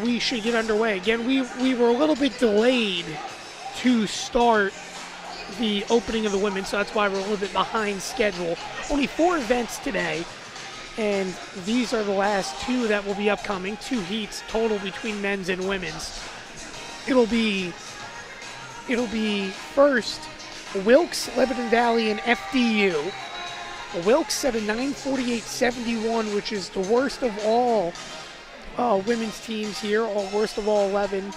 We should get underway. Again, we were a little bit delayed to start the opening of the women, so that's why we're a little bit behind schedule. Only 4 events today, and these are the last 2 that will be upcoming. 2 heats total between men's and women's. It'll be first Wilkes, Lebanon Valley, and FDU. Wilkes set a 9:48.71, which is the worst of all women's teams here, or worst of all 11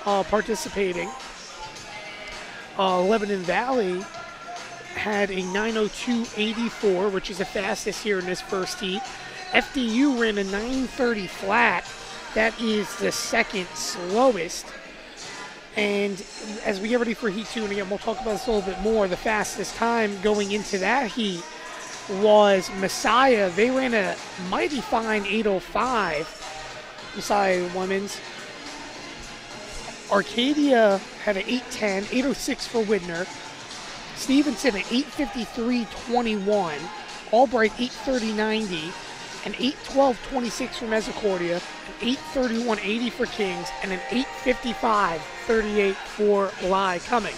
participating. Lebanon Valley had a 9:02.84, which is the fastest here in this first heat. FDU ran a 9:30 flat. That is the second slowest. And as we get ready for Heat 2, and again, we'll talk about this a little bit more, the fastest time going into that heat was Messiah. They ran a mighty fine 8:05, Messiah women's. Arcadia had an 8:10, 8:06 for Widner. Stevenson at 8:53.21. Albright 8:30.90, an 8:12.26 for Mesericordia, an 8:31.80 for Kings, and an 8:55.38 for Lehigh Cumming.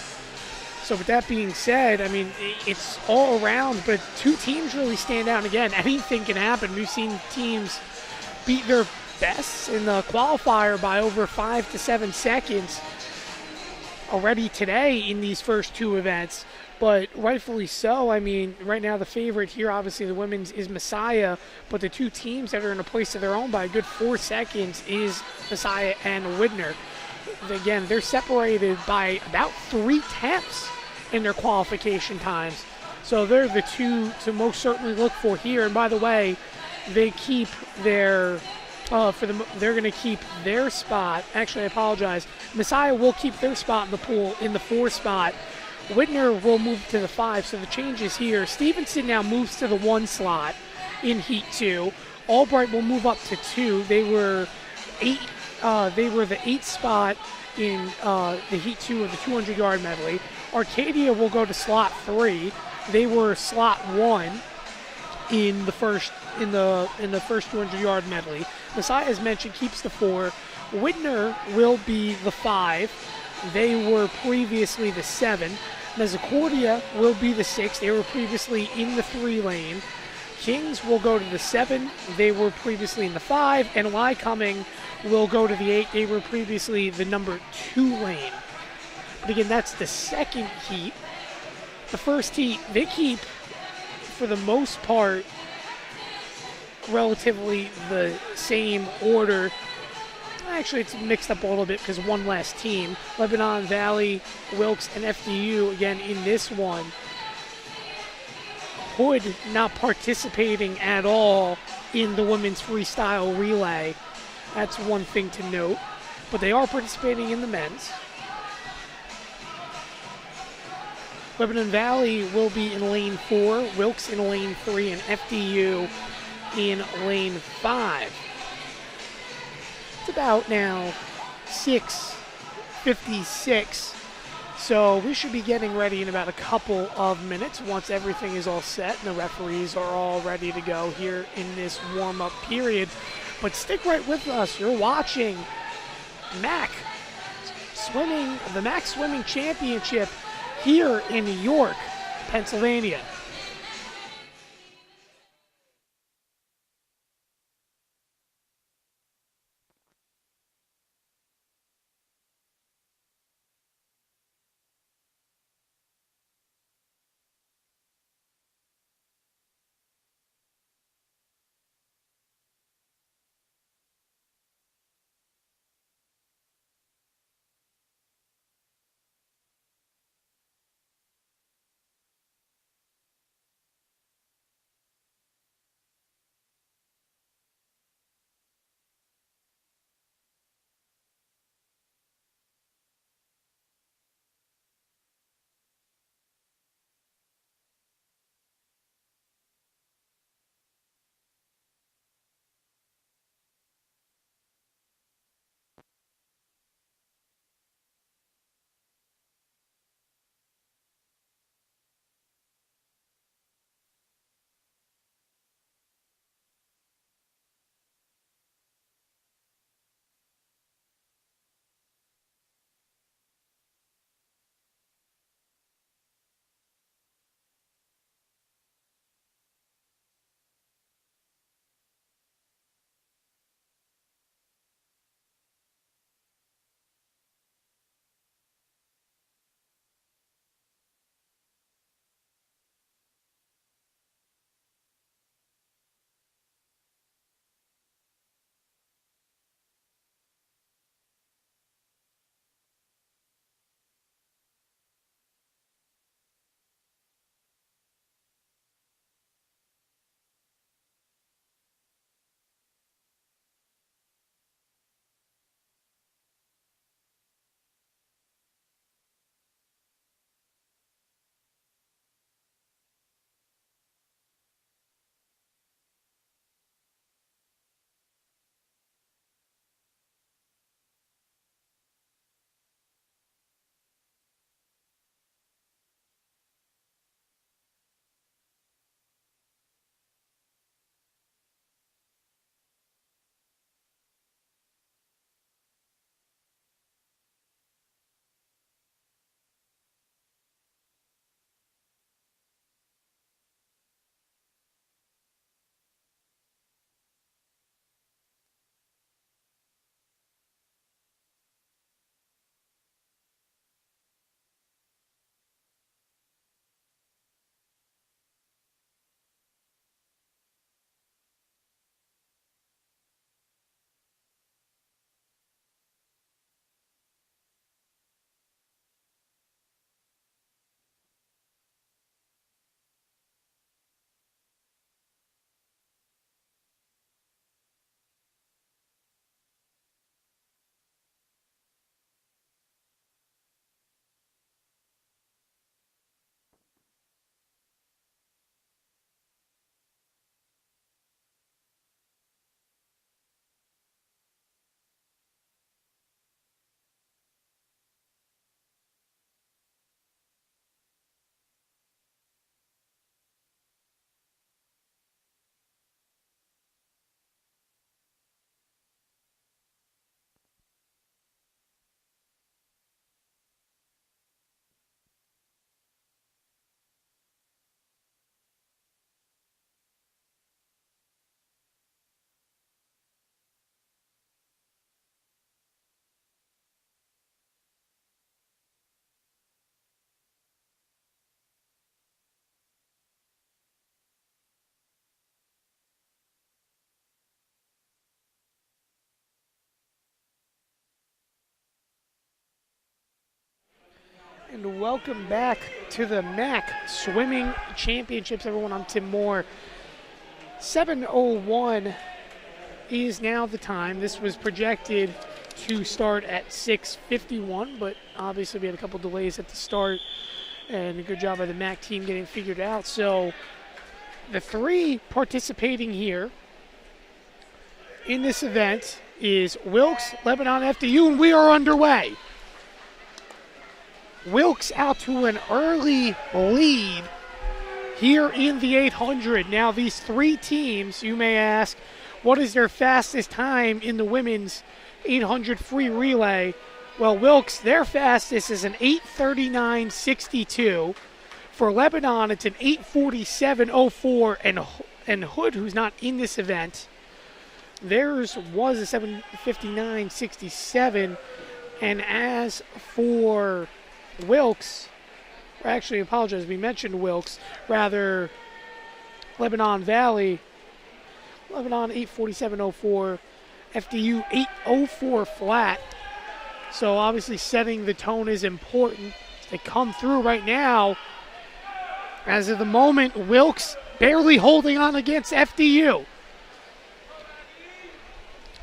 So with that being said, I mean, it's all around, but 2 teams really stand out. And again, anything can happen. We've seen teams beat their bests in the qualifier by over 5 to 7 seconds already today in these first 2 events. But rightfully so. I mean, right now the favorite here, obviously the women's, is Messiah, but the 2 teams that are in a place of their own by a good 4 seconds is Messiah and Widner. Again, they're separated by about 3/10 in their qualification times. So they're the 2 to most certainly look for here. And by the way, they keep their they're going to keep their spot. Actually, I apologize. Messiah will keep their spot in the pool in the 4 spot. Widner will move to the 5, so the change is here. Stevenson now moves to the 1 slot in Heat 2. Albright will move up to 2. They were They were the 8th spot in the Heat 2 of the 200-yard medley. Arcadia will go to slot 3. They were slot 1 in the first 200-yard medley. Messiah, as mentioned, keeps the 4. Whitner will be the 5. They were previously the 7. Misericordia will be the 6. They were previously in the 3 lane. Kings will go to the 7. They were previously in the 5. And Lycoming will go to the 8. They were previously the number 2 lane. But again, that's the second heat. The first heat, they keep, for the most part, relatively the same order. Actually, it's mixed up a little bit because one less team. Lebanon Valley, Wilkes, and FDU, again, in this one. Hood not participating at all in the women's freestyle relay. That's one thing to note. But they are participating in the men's. Lebanon Valley will be in lane 4, Wilkes in lane 3, and FDU in lane 5. It's about now 6:56, so we should be getting ready in about a couple of minutes once everything is all set and the referees are all ready to go here in this warm-up period. But stick right with us. You're watching MAC Swimming, the MAC Swimming Championship here in York, Pennsylvania. And welcome back to the MAC Swimming Championships, everyone. I'm Tim Moore. 7:01 is now the time. This was projected to start at 6:51, but obviously we had a couple delays at the start, and a good job by the MAC team getting figured out. So the three participating here in this event is Wilkes, Lebanon, FDU, and we are underway. Wilkes out to an early lead here in the 800. Now these three teams, you may ask, what is their fastest time in the women's 800 free relay? Well, Wilkes, their fastest is an 8:39.62. For Lebanon, it's an 8:47.04, and Hood, who's not in this event, theirs was a 7:59.67. And as for Wilkes, or actually, I apologize, we mentioned Wilkes, rather Lebanon Valley, Lebanon 8:47.04, FDU 8:04 flat. So obviously setting the tone is important. They come through right now. As of the moment, Wilkes barely holding on against FDU.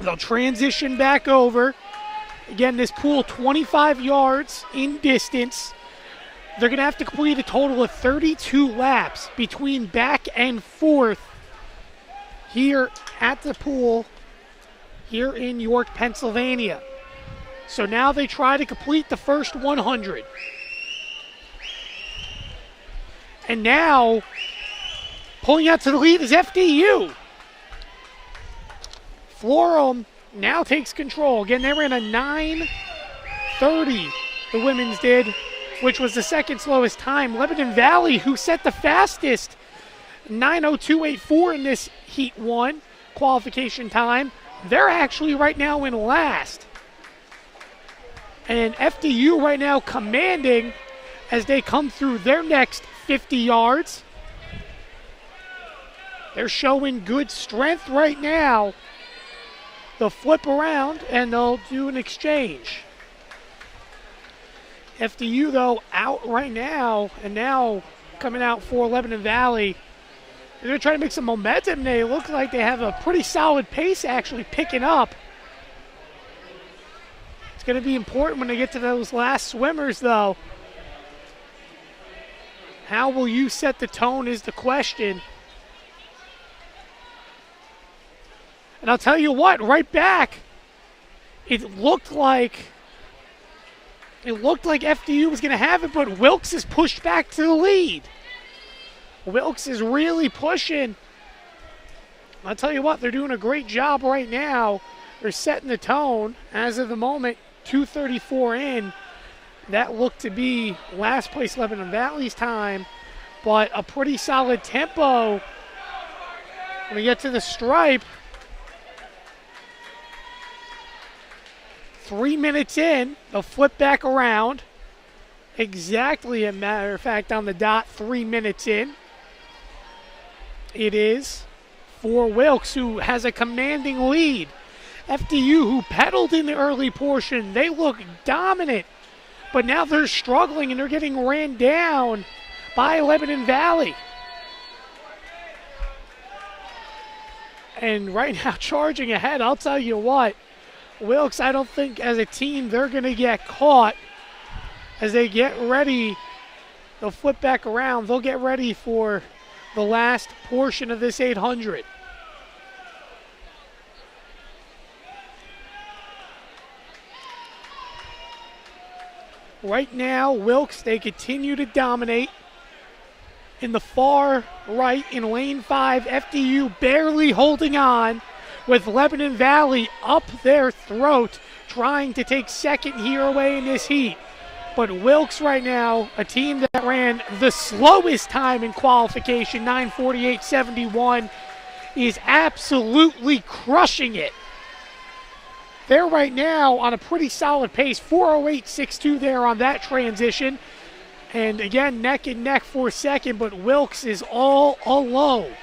They'll transition back over. Again, this pool 25 yards in distance. They're going to have to complete a total of 32 laps between back and forth here at the pool here in York, Pennsylvania. So now they try to complete the first 100. And now, pulling out to the lead is FDU. Florham now takes control. Again, they ran a 9:30, the women's did, which was the second slowest time. Lebanon Valley, who set the fastest, 9:02.84 in this Heat 1 qualification time, they're actually right now in last. And FDU right now commanding as they come through their next 50 yards. They're showing good strength right now. They'll flip around and they'll do an exchange. FDU, though, out right now, and now coming out for Lebanon Valley. They're going to try to make some momentum. They look like they have a pretty solid pace actually picking up. It's going to be important when they get to those last swimmers, though. How will you set the tone is the question. And I'll tell you what, right back, it looked like FDU was going to have it, but Wilkes is pushed back to the lead. Wilkes is really pushing. I'll tell you what, they're doing a great job right now. They're setting the tone. As of the moment, 2:34 in. That looked to be last place Lebanon Valley's time, but a pretty solid tempo. When we get to the stripe, 3 minutes in, they'll flip back around. Exactly, a matter of fact, on the dot, 3 minutes in. It is for Wilkes, who has a commanding lead. FDU, who pedaled in the early portion, they look dominant. But now they're struggling and they're getting ran down by Lebanon Valley. And right now charging ahead, I'll tell you what, Wilkes, I don't think as a team they're going to get caught as they get ready. They'll flip back around. They'll get ready for the last portion of this 800. Right now, Wilkes, they continue to dominate. In the far right, in lane 5, FDU barely holding on, with Lebanon Valley up their throat, trying to take second here away in this heat. But Wilkes right now, a team that ran the slowest time in qualification, 9:48.71, is absolutely crushing it. They're right now on a pretty solid pace, 4:08.62 there on that transition. And again, neck and neck for second, but Wilkes is all alone.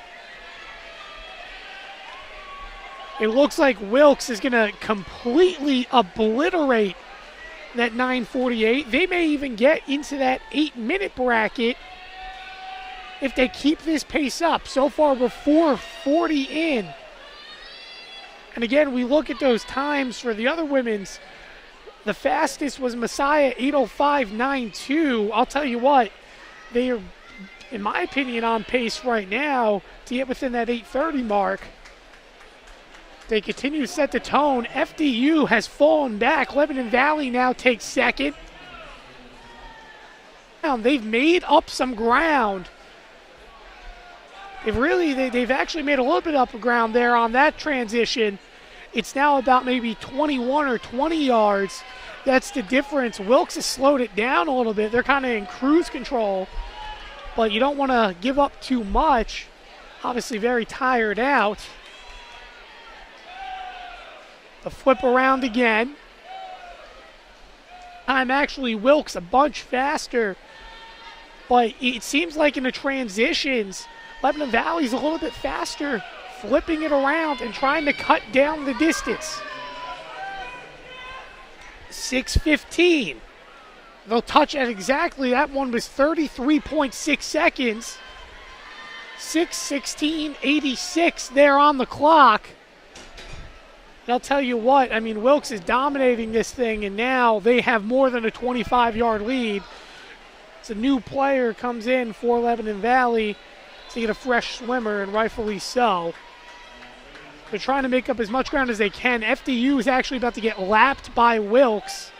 It looks like Wilkes is going to completely obliterate that 9:48. They may even get into that 8-minute bracket if they keep this pace up. So far, we're 4:40 in. And again, we look at those times for the other women's. The fastest was Messiah, 8:05.92. I'll tell you what, they are, in my opinion, on pace right now to get within that 8:30 mark. They continue to set the tone. FDU has fallen back. Lebanon Valley now takes second. They've made up some ground. They've actually made a little bit up ground there on that transition. It's now about maybe 21 or 20 yards. That's the difference. Wilkes has slowed it down a little bit. They're kind of in cruise control, but you don't want to give up too much. Obviously very tired out. The flip around again. Time actually Wilkes a bunch faster, but it seems like in the transitions, Lebanon Valley's a little bit faster, flipping it around and trying to cut down the distance. 6:15. They'll touch at exactly, that one was 33.6 seconds. 6:16.86 there on the clock. And I'll tell you what, I mean, Wilkes is dominating this thing, and now they have more than a 25-yard lead. It's a new player comes in for Lebanon Valley to get a fresh swimmer, and rightfully so. They're trying to make up as much ground as they can. FDU is actually about to get lapped by Wilkes.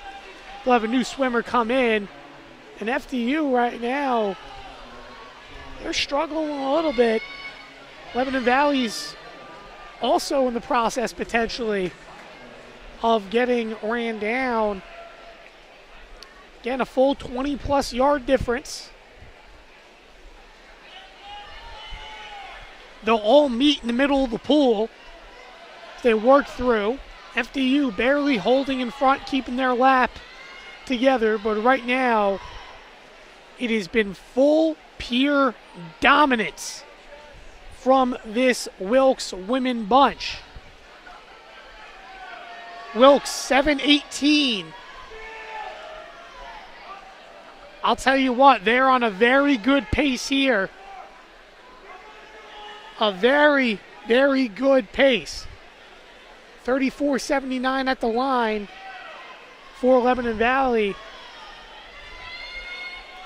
They'll have a new swimmer come in. And FDU right now, they're struggling a little bit. Lebanon Valley's also in the process potentially of getting ran down. Again, a full 20-plus yard difference. They'll all meet in the middle of the pool. They work through. FDU barely holding in front, keeping their lap together, but right now it has been full pure dominance from this Wilkes women bunch. Wilkes 7:18. I'll tell you what, they're on a very good pace here. A very, very good pace. 34.79 at the line for Lebanon Valley.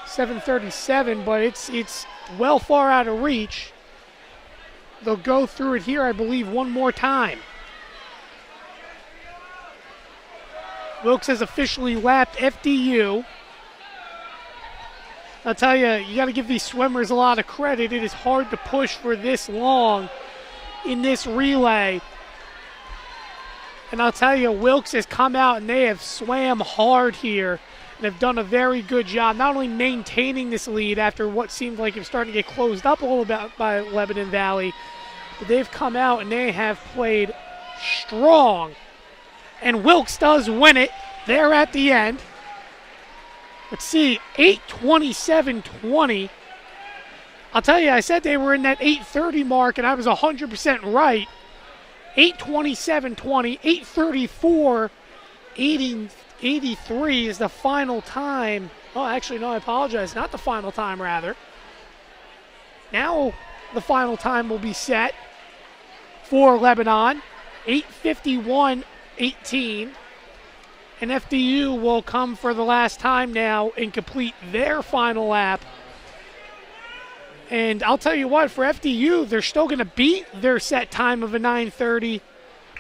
7:37, but it's well far out of reach. They'll go through it here, I believe, one more time. Wilkes has officially lapped FDU. I'll tell you, you got to give these swimmers a lot of credit. It is hard to push for this long in this relay. And I'll tell you, Wilkes has come out and they have swam hard here and have done a very good job, not only maintaining this lead after what seemed like it was starting to get closed up a little bit by Lebanon Valley, but they've come out and they have played strong. And Wilkes does win it there at the end. Let's see, 8:27.20. I'll tell you, I said they were in that 8:30 mark, and I was 100% right. 8:27.20, 8:34.83 is the final time. Oh, actually, no, I apologize. Not the final time, rather. Now the final time will be set for Lebanon, 8:51.18. And FDU will come for the last time now and complete their final lap. And I'll tell you what, for FDU, they're still going to beat their set time of a 9:30,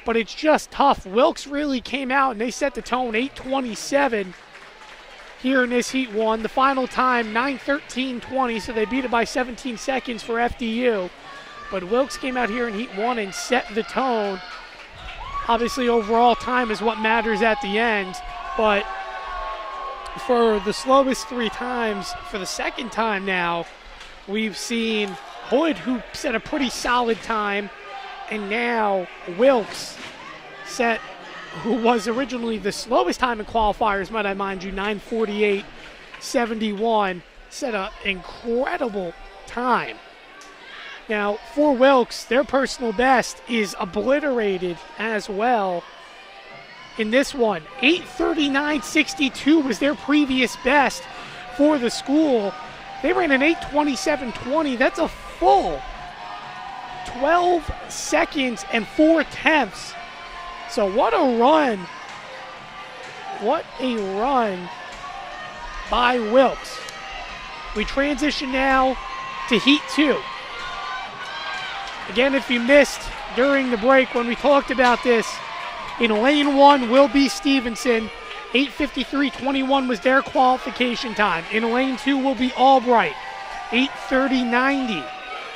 but it's just tough. Wilkes really came out and they set the tone, 8:27 here in this Heat 1. The final time, 9:13.20, so they beat it by 17 seconds for FDU. But Wilkes came out here in Heat 1 and set the tone. Obviously, overall time is what matters at the end, but for the slowest three times, for the second time now, we've seen Hood, who set a pretty solid time, and now Wilkes set, who was originally the slowest time in qualifiers, might I mind you, 9:48.71, set an incredible time. Now, for Wilkes, their personal best is obliterated as well. in this one. 8:39.62 was their previous best for the school. They ran an 8:27.20. That's a full 12 seconds and 4/10. So what a run. What a run by Wilkes. We transition now to Heat 2. Again, if you missed during the break when we talked about this, in lane 1 will be Stevenson. 8:53.21 was their qualification time. In lane 2 will be Albright. 8:30.90.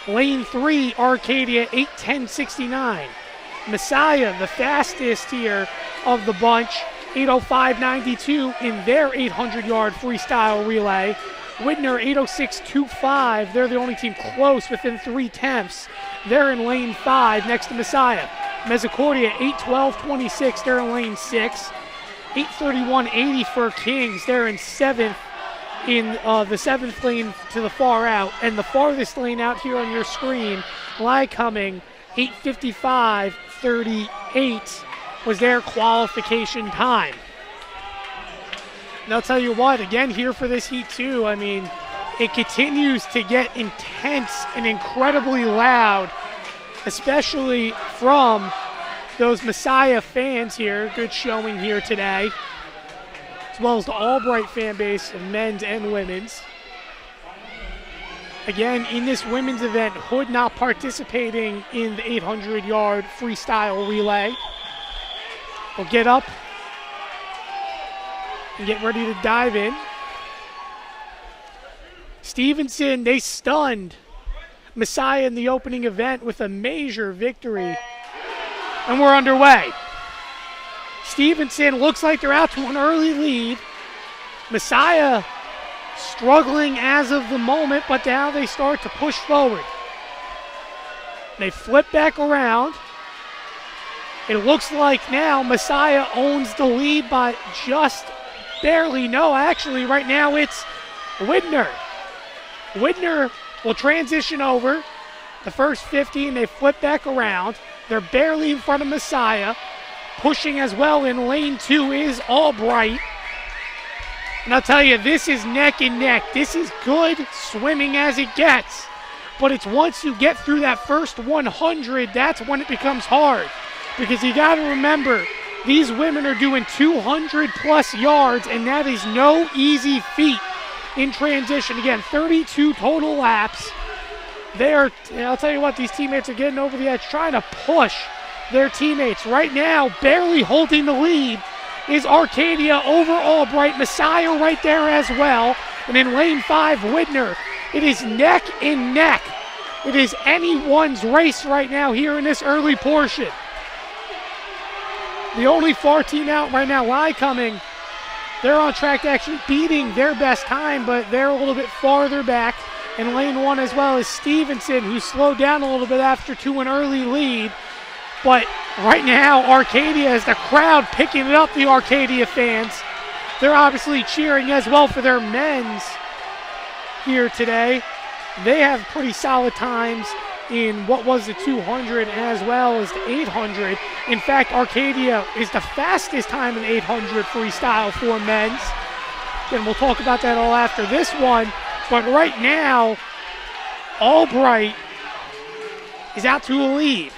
Lane 3, Arcadia, 8:10.69. Messiah, the fastest here of the bunch, 8:05.92 in their 800-yard freestyle relay. Widner, 8:06.25. They're the only team close within 3/10. They're in lane 5 next to Messiah. Mezzocordia, 8:12.26. They're in lane 6. 8:31.80 for Kings. They're in 7th. In the 7th lane to the far out, and the farthest lane out here on your screen, Lycoming, 8:55.38 was their qualification time. And I'll tell you what, again here for this Heat 2, I mean, it continues to get intense and incredibly loud, especially from those Messiah fans here. Good showing here today, as well as the Albright fan base of men's and women's. Again, in this women's event, Hood not participating in the 800-yard freestyle relay. We'll get up and get ready to dive in. Stevenson, they stunned Messiah in the opening event with a major victory. And we're underway. Stevenson looks like they're out to an early lead. Messiah struggling as of the moment, but now they start to push forward. They flip back around. It looks like now Messiah owns the lead by just barely. No, actually, right now it's Widner. Widner will transition over the first 50, and they flip back around. They're barely in front of Messiah. Pushing as well in lane 2 is Albright. And I'll tell you, this is neck and neck. This is good swimming as it gets. But it's once you get through that first 100, that's when it becomes hard. Because you got to remember, these women are doing 200-plus yards, and that is no easy feat in transition. Again, 32 total laps. I'll tell you what, these teammates are getting over the edge, trying to push their teammates. Right now, barely holding the lead is Arcadia over Albright. Messiah right there as well. And in lane 5, Widner. It is neck and neck. It is anyone's race right now here in this early portion. The only far team out right now, Lycoming, they're on track to actually beating their best time, but they're a little bit farther back. In lane 1 as well as Stevenson, who slowed down a little bit after to an early lead. But right now, Arcadia, is the crowd picking it up, the Arcadia fans. They're obviously cheering as well for their men's here today. They have pretty solid times in what was the 200 as well as the 800. In fact, Arcadia is the fastest time in 800 freestyle for men's. And we'll talk about that all after this one. But right now, Albright is out to a lead.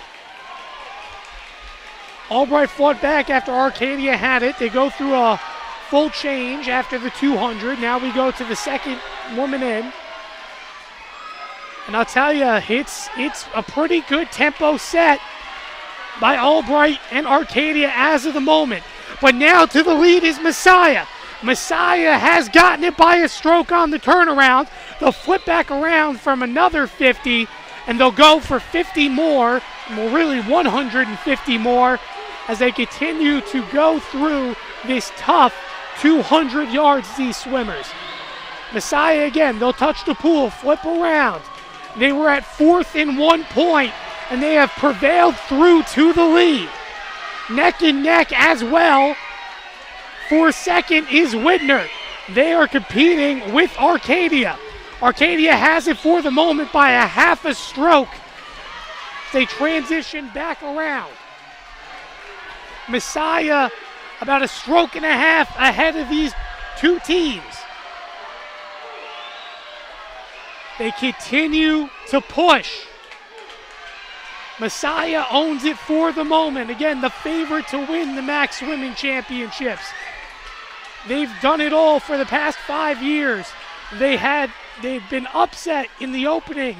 Albright fought back after Arcadia had it. They go through a full change after the 200. Now we go to the second woman in. And I'll tell you, it's a pretty good tempo set by Albright and Arcadia as of the moment. But now to the lead is Messiah. Messiah has gotten it by a stroke on the turnaround. They'll flip back around from another 50, and they'll go for 50 more, well, really 150 more, as they continue to go through this tough 200 yards, these swimmers. Messiah again, they'll touch the pool, flip around. They were at 4th and 1 point, and they have prevailed through to the lead. Neck and neck as well. For second is Widner. They are competing with Arcadia. Arcadia has it for the moment by a half a stroke. They transition back around. Messiah about a stroke and a half ahead of these two teams. They continue to push. Messiah owns it for the moment. Again, the favorite to win the MAC Swimming Championships. They've done it all for the past 5 years. They've been upset in the opening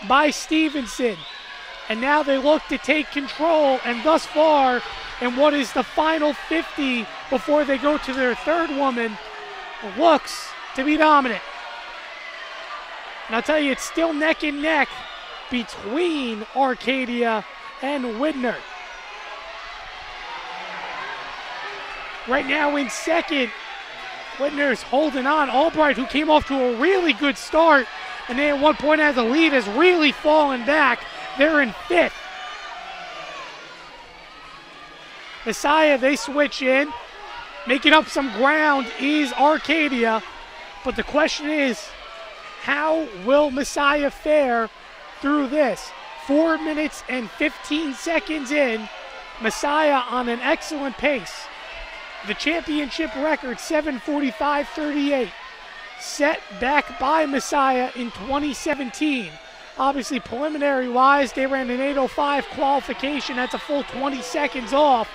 by Stevenson. And now they look to take control, and thus far, in what is the final 50 before they go to their third woman, looks to be dominant. And I'll tell you, it's still neck and neck between Arcadia and Widner. Right now in second, Widner's holding on. Albright, who came off to a really good start, and then at one point has the lead, has really fallen back. They're in fifth. Messiah, they switch in. Making up some ground is Arcadia. But the question is, how will Messiah fare through this? 4 minutes and 15 seconds in. Messiah on an excellent pace. The championship record, 7:45.38. Set back by Messiah in 2017. Obviously, preliminary-wise, they ran an 8:05 qualification. That's a full 20 seconds off.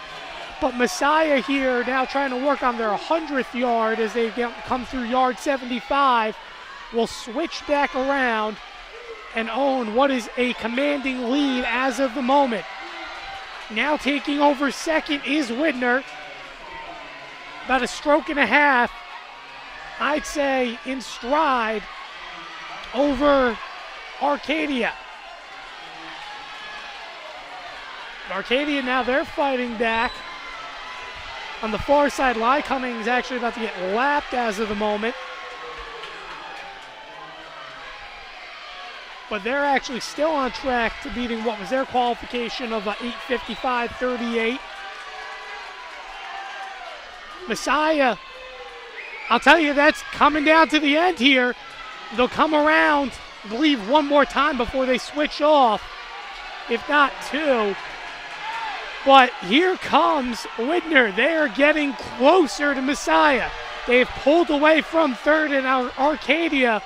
But Messiah here now trying to work on their 100th yard as they come through yard 75. Will switch back around and own what is a commanding lead as of the moment. Now taking over second is Widner. About a stroke and a half, I'd say, in stride over Arcadia. Arcadia now, they're fighting back. On the far side, Lycoming is actually about to get lapped as of the moment. But they're actually still on track to beating what was their qualification of 8:55.38. Messiah, I'll tell you, that's coming down to the end here. They'll come around, I believe, one more time before they switch off, if not two. But here comes Widner. They are getting closer to Messiah. They've pulled away from third in Arcadia,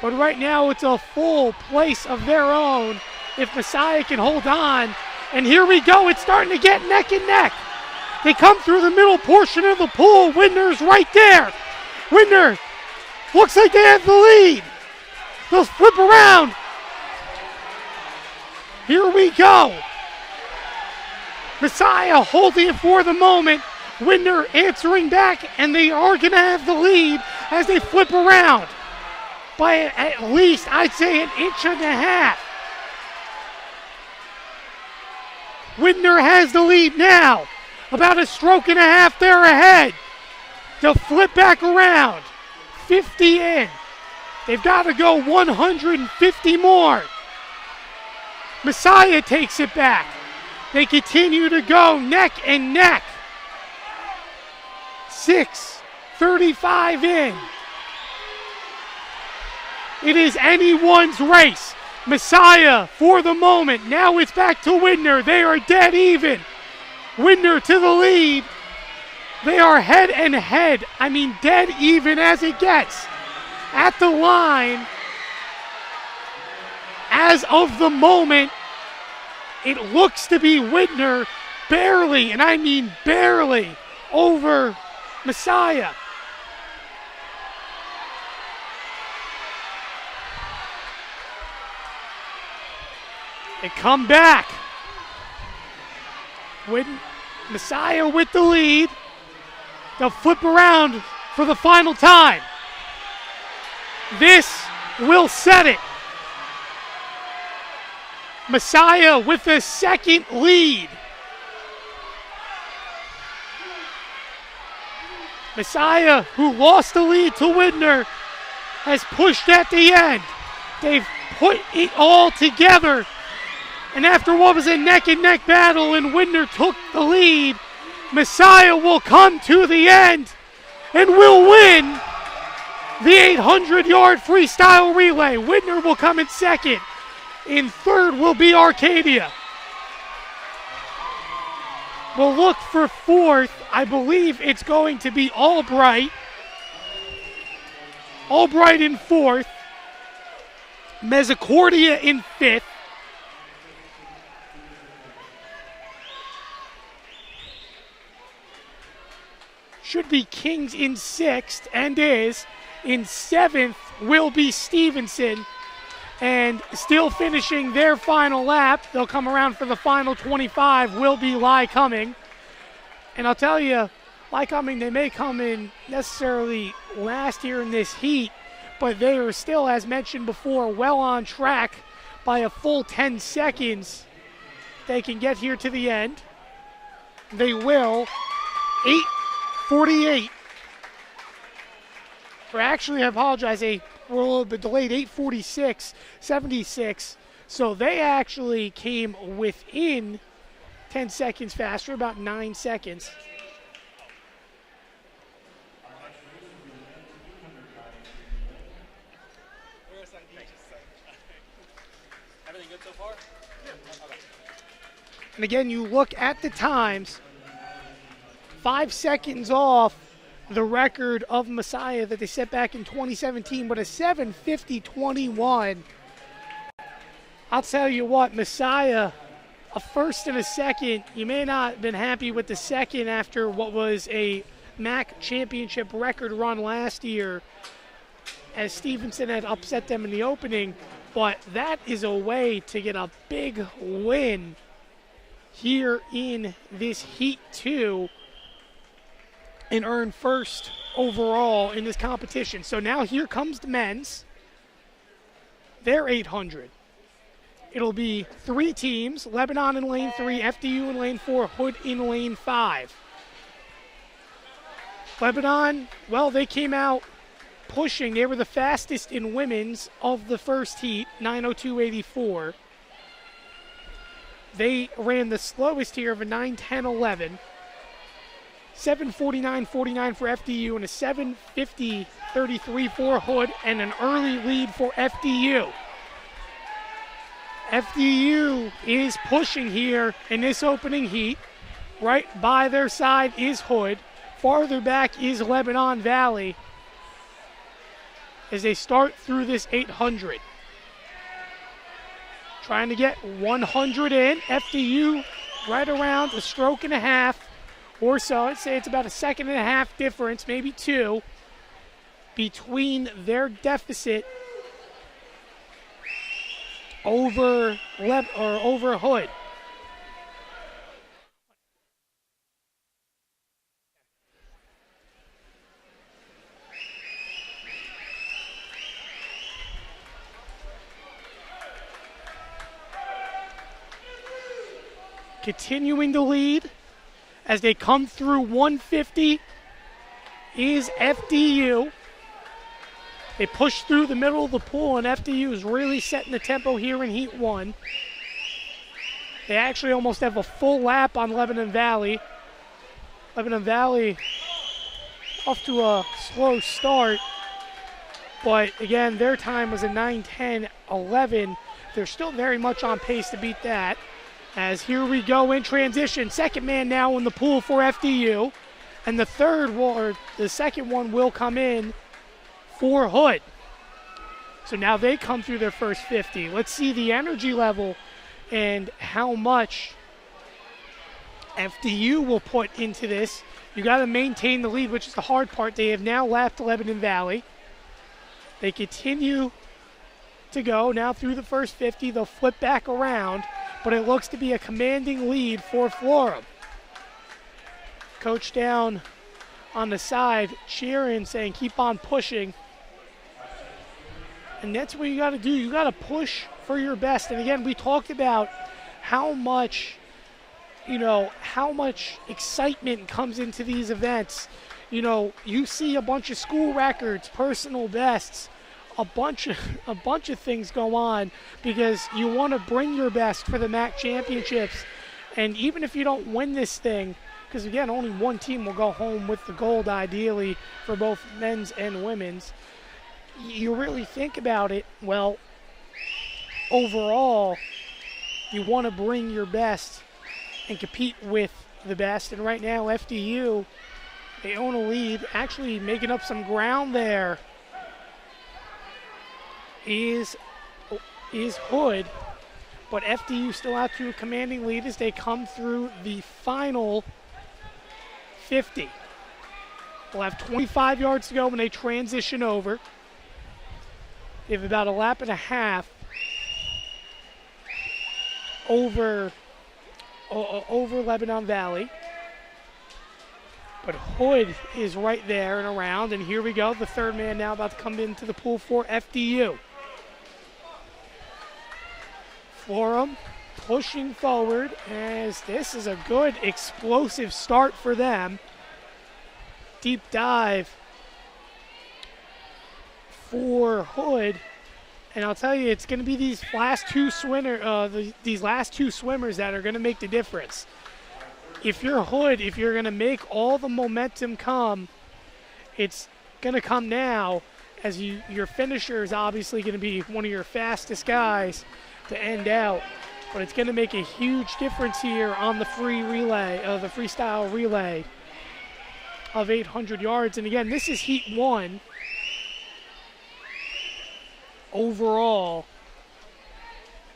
but right now it's a full place of their own if Messiah can hold on. And here we go. It's starting to get neck and neck. They come through the middle portion of the pool. Widner's right there. Widner looks like they have the lead. They'll flip around. Here we go. Messiah holding it for the moment. Widner answering back, and they are going to have the lead as they flip around by at least, I'd say, 1.5 inches. Widner has the lead now. About a stroke and a half they're ahead. They'll flip back around. 50 in. They've got to go 150 more. Messiah takes it back. They continue to go neck and neck. 6:35 in. It is anyone's race. Messiah for the moment. Now it's back to Widner. They are dead even. Widner to the lead. They are head and head. I mean, dead even as it gets. At the line, as of the moment, it looks to be Widner barely, and I mean barely, over Messiah. They come back. Messiah with the lead. They'll flip around for the final time. This will set it. Messiah with the second lead. Messiah, who lost the lead to Widner, has pushed at the end. They've put it all together. And after what was a neck-and-neck battle and Widner took the lead, Messiah will come to the end and will win the 800-yard freestyle relay. Widner will come in second. In third will be Arcadia. We'll look for fourth I believe it's going to be Albright. Albright in fourth. Mezzacordia in fifth. Should be Kings in sixth, and is. In seventh will be Stevenson. And still finishing their final lap, they'll come around for the final 25, will be Lycoming. And I'll tell you, Lycoming, they may come in necessarily last here in this heat, but they are still, as mentioned before, well on track by a full 10 seconds. They can get here to the end. They will. 8:48. Or actually, I apologize, we're a little bit delayed, 8:46.76. So they actually came within 10 seconds faster, about 9 seconds. Everything good so far? Yeah. Okay. And again, you look at the times, 5 seconds off the record of Messiah that they set back in 2017, but a 7:50.21. I'll tell you what, Messiah, a first and a second. You may not have been happy with the second after what was a MAC championship record run last year, as Stevenson had upset them in the opening, but that is a way to get a big win here in this Heat 2 and earn first overall in this competition. So now here comes the men's. They're 800. It'll be 3 teams, Lebanon in lane 3, FDU in lane 4, Hood in lane 5. Lebanon, well, they came out pushing. They were the fastest in women's of the first heat, 9:02.84. They ran the slowest here of a 9:10.11. 7:49.49 for FDU and a 7:50.33 for Hood, and an early lead for FDU. FDU is pushing here in this opening heat. Right by their side is Hood. Farther back is Lebanon Valley as they start through this 800. Trying to get 100 in. FDU right around a stroke and a half or so. I'd say it's about a second and a half difference, maybe 2, between their deficit over Hood. Continuing to lead as they come through 150 is FDU. They push through the middle of the pool, and FDU is really setting the tempo here in Heat 1. They actually almost have a full lap on Lebanon Valley. Lebanon Valley off to a slow start, but again, their time was a 9:10.11. They're still very much on pace to beat that. As here we go in transition. Second man now in the pool for FDU. And the second one will come in for Hood. So now they come through their first 50. Let's see the energy level and how much FDU will put into this. You got to maintain the lead, which is the hard part. They have now lapped Lebanon Valley. They continue to go now through the first 50. They'll flip back around, but it looks to be a commanding lead for Florham. Coach down on the side, cheering, saying keep on pushing. And that's what you got to do. You got to push for your best. And again, we talked about how much excitement comes into these events. You see a bunch of school records, personal bests, a bunch of things go on because you want to bring your best for the MAC championships. And even if you don't win this thing, because again, only one team will go home with the gold ideally for both men's and women's, you really think about it, well, overall, you want to bring your best and compete with the best. And right now, FDU, they own a lead. Actually making up some ground there is Hood. But FDU still out to a commanding lead as they come through the final 50. We'll have 25 yards to go when they transition over. They have about a lap and a half over Lebanon Valley. But Hood is right there and around, and here we go. The third man now about to come into the pool for FDU. Florham pushing forward as this is a good explosive start for them. Deep dive for Hood, and I'll tell you, it's going to be these last two swimmers that are going to make the difference. If you're Hood, if you're going to make all the momentum come, it's going to come now, as your finisher is obviously going to be one of your fastest guys to end out. But it's going to make a huge difference here on the free relay, the freestyle relay of 800 yards. And again, this is heat 1 overall.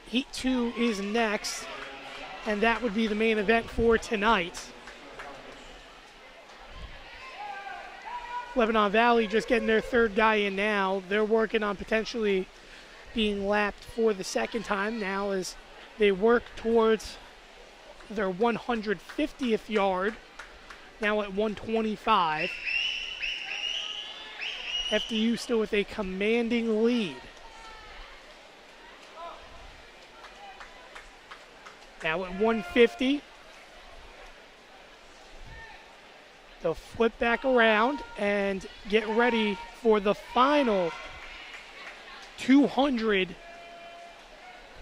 Heat 2 is next, and that would be the main event for tonight. Lebanon Valley just getting their third guy in now. They're working on potentially being lapped for the second time now as they work towards their 150th yard, now at 125. FDU still with a commanding lead. Now at 150. They'll flip back around and get ready for the final 200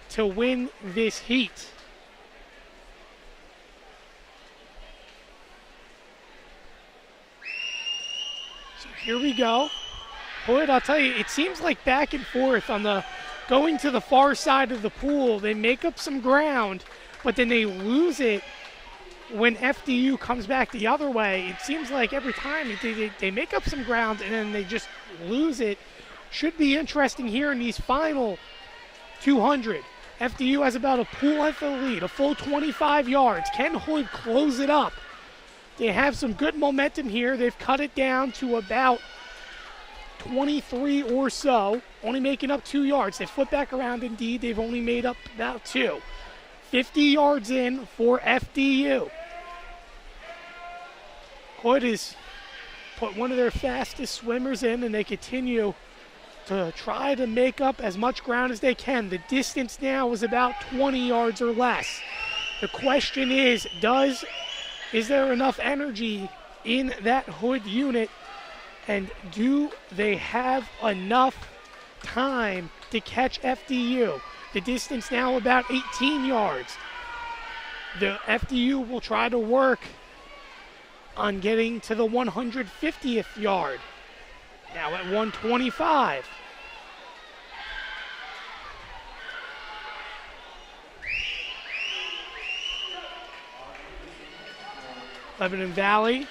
to win this heat. So here we go. Hood, I'll tell you, it seems like back and forth on the going to the far side of the pool. They make up some ground, but then they lose it when FDU comes back the other way. It seems like every time they make up some ground and then they just lose it. Should be interesting here in these final 200. FDU has about a pool length of the lead, a full 25 yards. Can Hood close it up? They have some good momentum here. They've cut it down to about 23 or so, only making up 2 yards. They flip back around indeed. They've only made up about 2. 50 yards in for FDU. Hood has put one of their fastest swimmers in, and they continue to try to make up as much ground as they can. The distance now is about 20 yards or less. The question is there enough energy in that Hood unit, and do they have enough time to catch FDU? The distance now about 18 yards. The FDU will try to work on getting to the 150th yard. Now at 125. Lebanon Valley,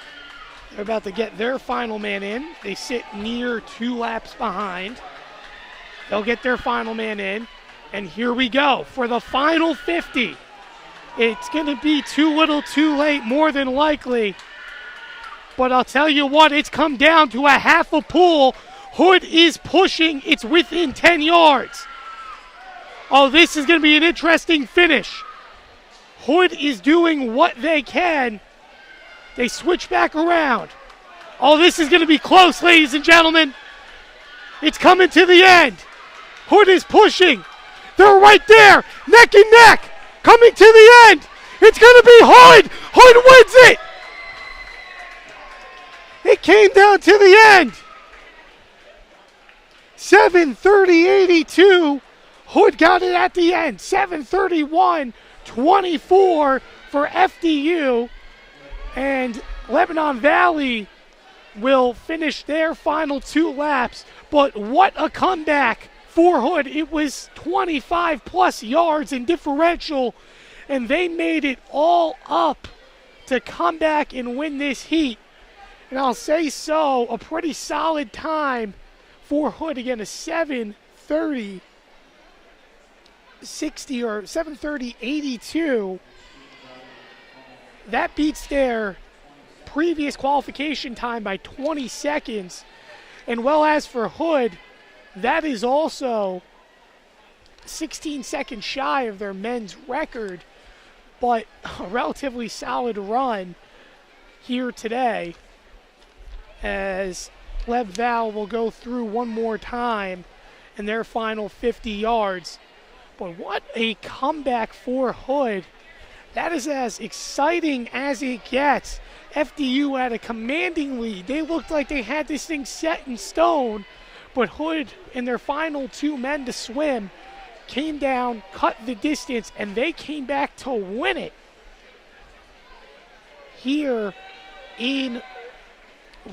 they're about to get their final man in. They sit near 2 laps behind. They'll get their final man in. And here we go for the final 50. It's going to be too little too late, more than likely. But I'll tell you what, it's come down to a half a pool. Hood is pushing. It's within 10 yards. Oh, this is going to be an interesting finish. Hood is doing what they can. They switch back around. Oh, this is going to be close, ladies and gentlemen. It's coming to the end. Hood is pushing. They're right there, neck and neck, coming to the end. It's going to be Hood. Hood wins it. It came down to the end. 7:30.82. Hood got it at the end. 7:31.24 for FDU. And Lebanon Valley will finish their final 2 laps. But what a comeback for Hood. It was 25 plus yards in differential, and they made it all up to come back and win this heat. And I'll say so, a pretty solid time for Hood. Again, a 7:30.60 or 7:30.82. That beats their previous qualification time by 20 seconds. And well, as for Hood, that is also 16 seconds shy of their men's record, but a relatively solid run here today, as Leb Val will go through one more time in their final 50 yards. But what a comeback for Hood. That is as exciting as it gets. FDU had a commanding lead. They looked like they had this thing set in stone, but Hood and their final two men to swim came down, cut the distance, and they came back to win it here in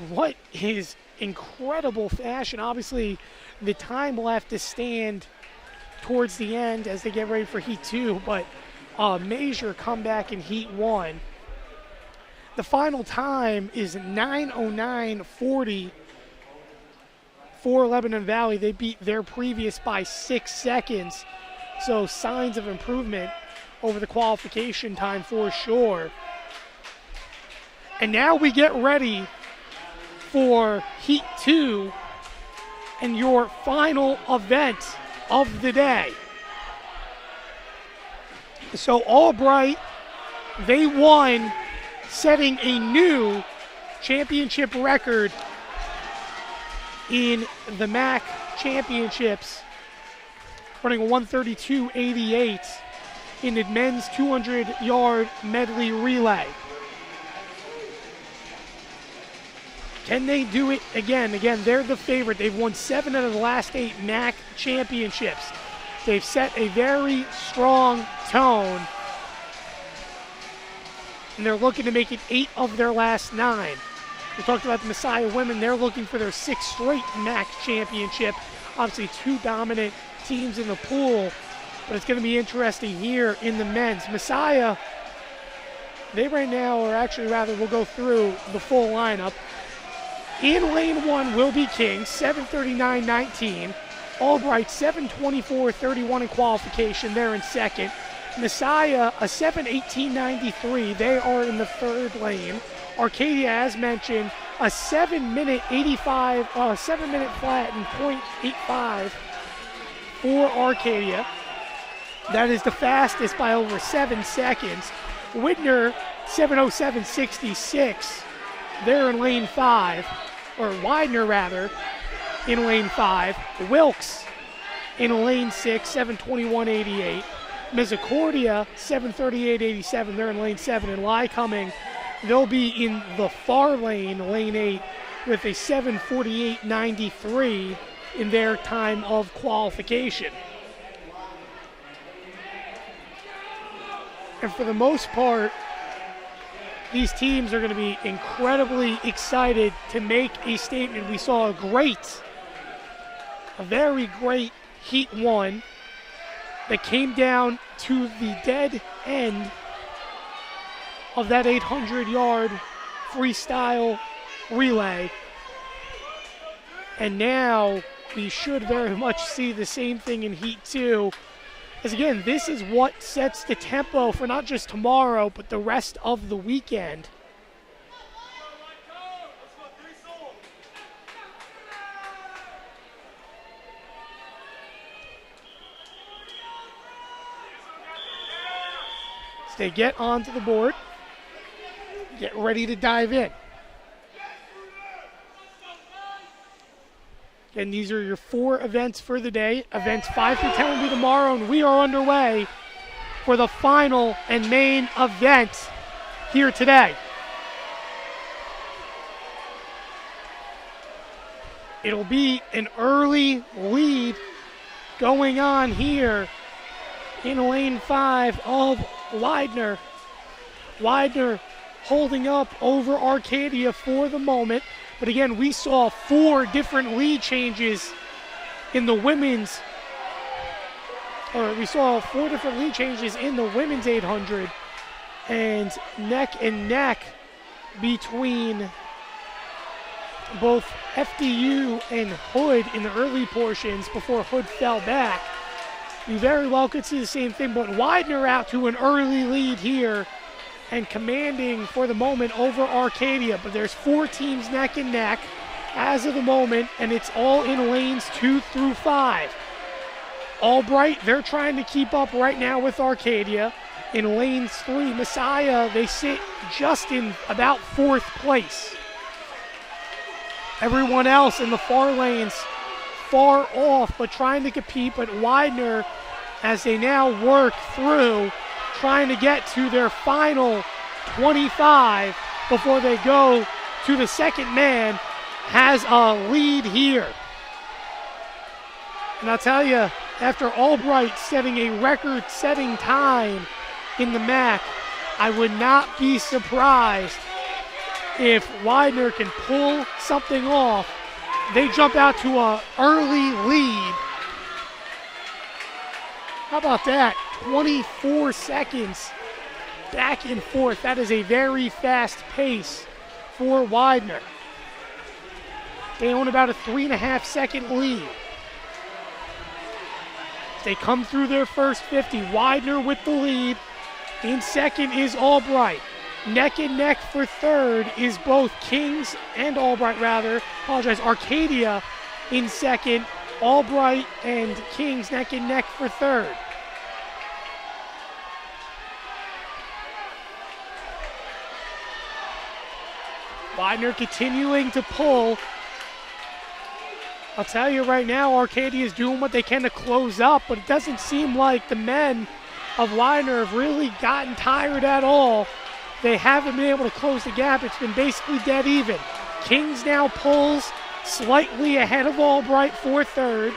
what is incredible fashion. Obviously, the time will have to stand towards the end as they get ready for Heat 2, but a major comeback in Heat 1. The final time is 9:09.40 for Lebanon Valley. They beat their previous by 6 seconds, so signs of improvement over the qualification time for sure. And now we get ready for Heat 2 and your final event of the day. So Albright, they won, setting a new championship record in the MAC championships, running a 132.88 in the men's 200-yard medley relay. Can they do it again? Again, they're the favorite. They've won 7 out of the last 8 MAC championships. They've set a very strong tone, and they're looking to make it 8 of their last 9. We talked about the Messiah women. They're looking for their 6th straight MAC championship. Obviously, 2 dominant teams in the pool, but it's going to be interesting here in the men's. Messiah, they right now, or actually rather, we'll go through the full lineup. In lane 1 will be King, 7:39.19. Albright, 7:24.31 in qualification. They're in second. Messiah, a 7:18.93. They are in the third lane. Arcadia, as mentioned, a 7-minute flat and .85 for Arcadia. That is the fastest by over 7 seconds. Widner, 7:07.66. They're in lane 5, or Widener rather, in lane 5. Wilkes in lane 6, 7:21.88. Misericordia, 7:38.87. They're in lane 7. And Lycoming, they'll be in the far lane, lane 8, with a 7:48.93 in their time of qualification. And for the most part, these teams are going to be incredibly excited to make a statement. We saw a very great Heat 1 that came down to the dead end of that 800-yard freestyle relay. And now we should very much see the same thing in Heat 2. As again, this is what sets the tempo for not just tomorrow, but the rest of the weekend. As they get onto the board, get ready to dive in. And these are your 4 events for the day. Events 5 through 10 will be tomorrow, and we are underway for the final and main event here today. It'll be an early lead going on here in lane 5 of Widener. Widener holding up over Arcadia for the moment. But again, we saw 4 different lead changes in the women's, we saw 4 different lead changes in the women's 800. and neck between both FDU and Hood in the early portions before Hood fell back. You very well could see the same thing, but Widener out to an early lead here and commanding for the moment over Arcadia. But there's 4 teams neck and neck as of the moment, and it's all in lanes 2 through 5. Albright, they're trying to keep up right now with Arcadia. In lanes 3, Messiah, they sit just in about 4th place. Everyone else in the far lanes far off, but trying to compete. But Widener, as they now work through, trying to get to their final 25 before they go to the second man, has a lead here. And I'll tell you, after Albright setting a record-setting time in the MAC, I would not be surprised if Widener can pull something off. They jump out to an early lead. How about that? 24 seconds back and forth. That is a very fast pace for Widener. They own about a 3.5-second lead. They come through their first 50. Widener with the lead. In second is Albright. Neck and neck for third is both Kings and Albright, rather. Arcadia in second. Albright and Kings neck and neck for third. Widener continuing to pull. I'll tell you right now, Arcadia is doing what they can to close up, but it doesn't seem like the men of Widener have really gotten tired at all. They haven't been able to close the gap. It's been basically dead even. Kings now pulls slightly ahead of Albright for third.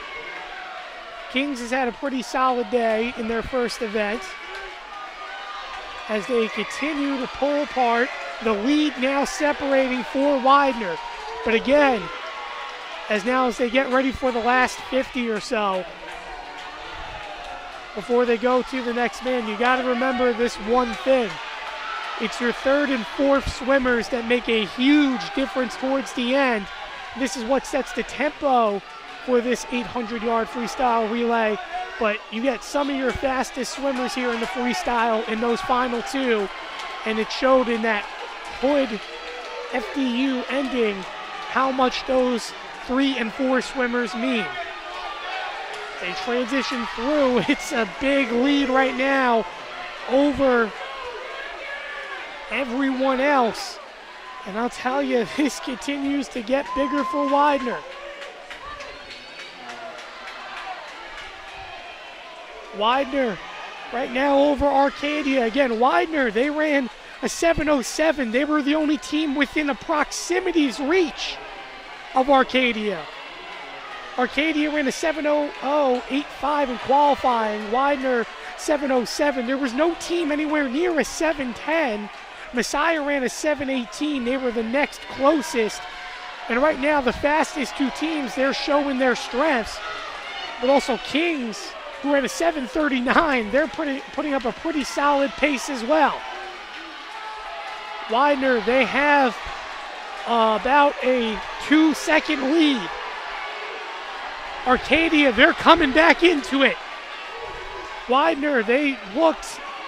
Kings has had a pretty solid day in their first event. As they continue to pull apart, the lead now separating for Widener. But again, as they get ready for the last 50 or so, before they go to the next man, you got to remember this one thing. It's your third and fourth swimmers that make a huge difference towards the end. This is what sets the tempo for this 800-yard freestyle relay. But you get some of your fastest swimmers here in the freestyle in those final 2. And it showed in that Hood FDU ending how much those 3 and 4 swimmers mean. They transition through. It's a big lead right now over everyone else. And I'll tell you, this continues to get bigger for Widener. Widener right now over Arcadia. Again, Widener, they ran a 7:07. They were the only team within a proximity's reach of Arcadia. Arcadia ran a 7:00.85 in qualifying. Widener 7:07. There was no team anywhere near a 7:10. Messiah ran a 7:18. They were the next closest. And right now, the fastest 2 teams, they're showing their strengths. But also Kings, who ran a 7:39. They're putting up a pretty solid pace as well. Widener, they have about a 2-second lead. Arcadia, they're coming back into it. Widener, they looked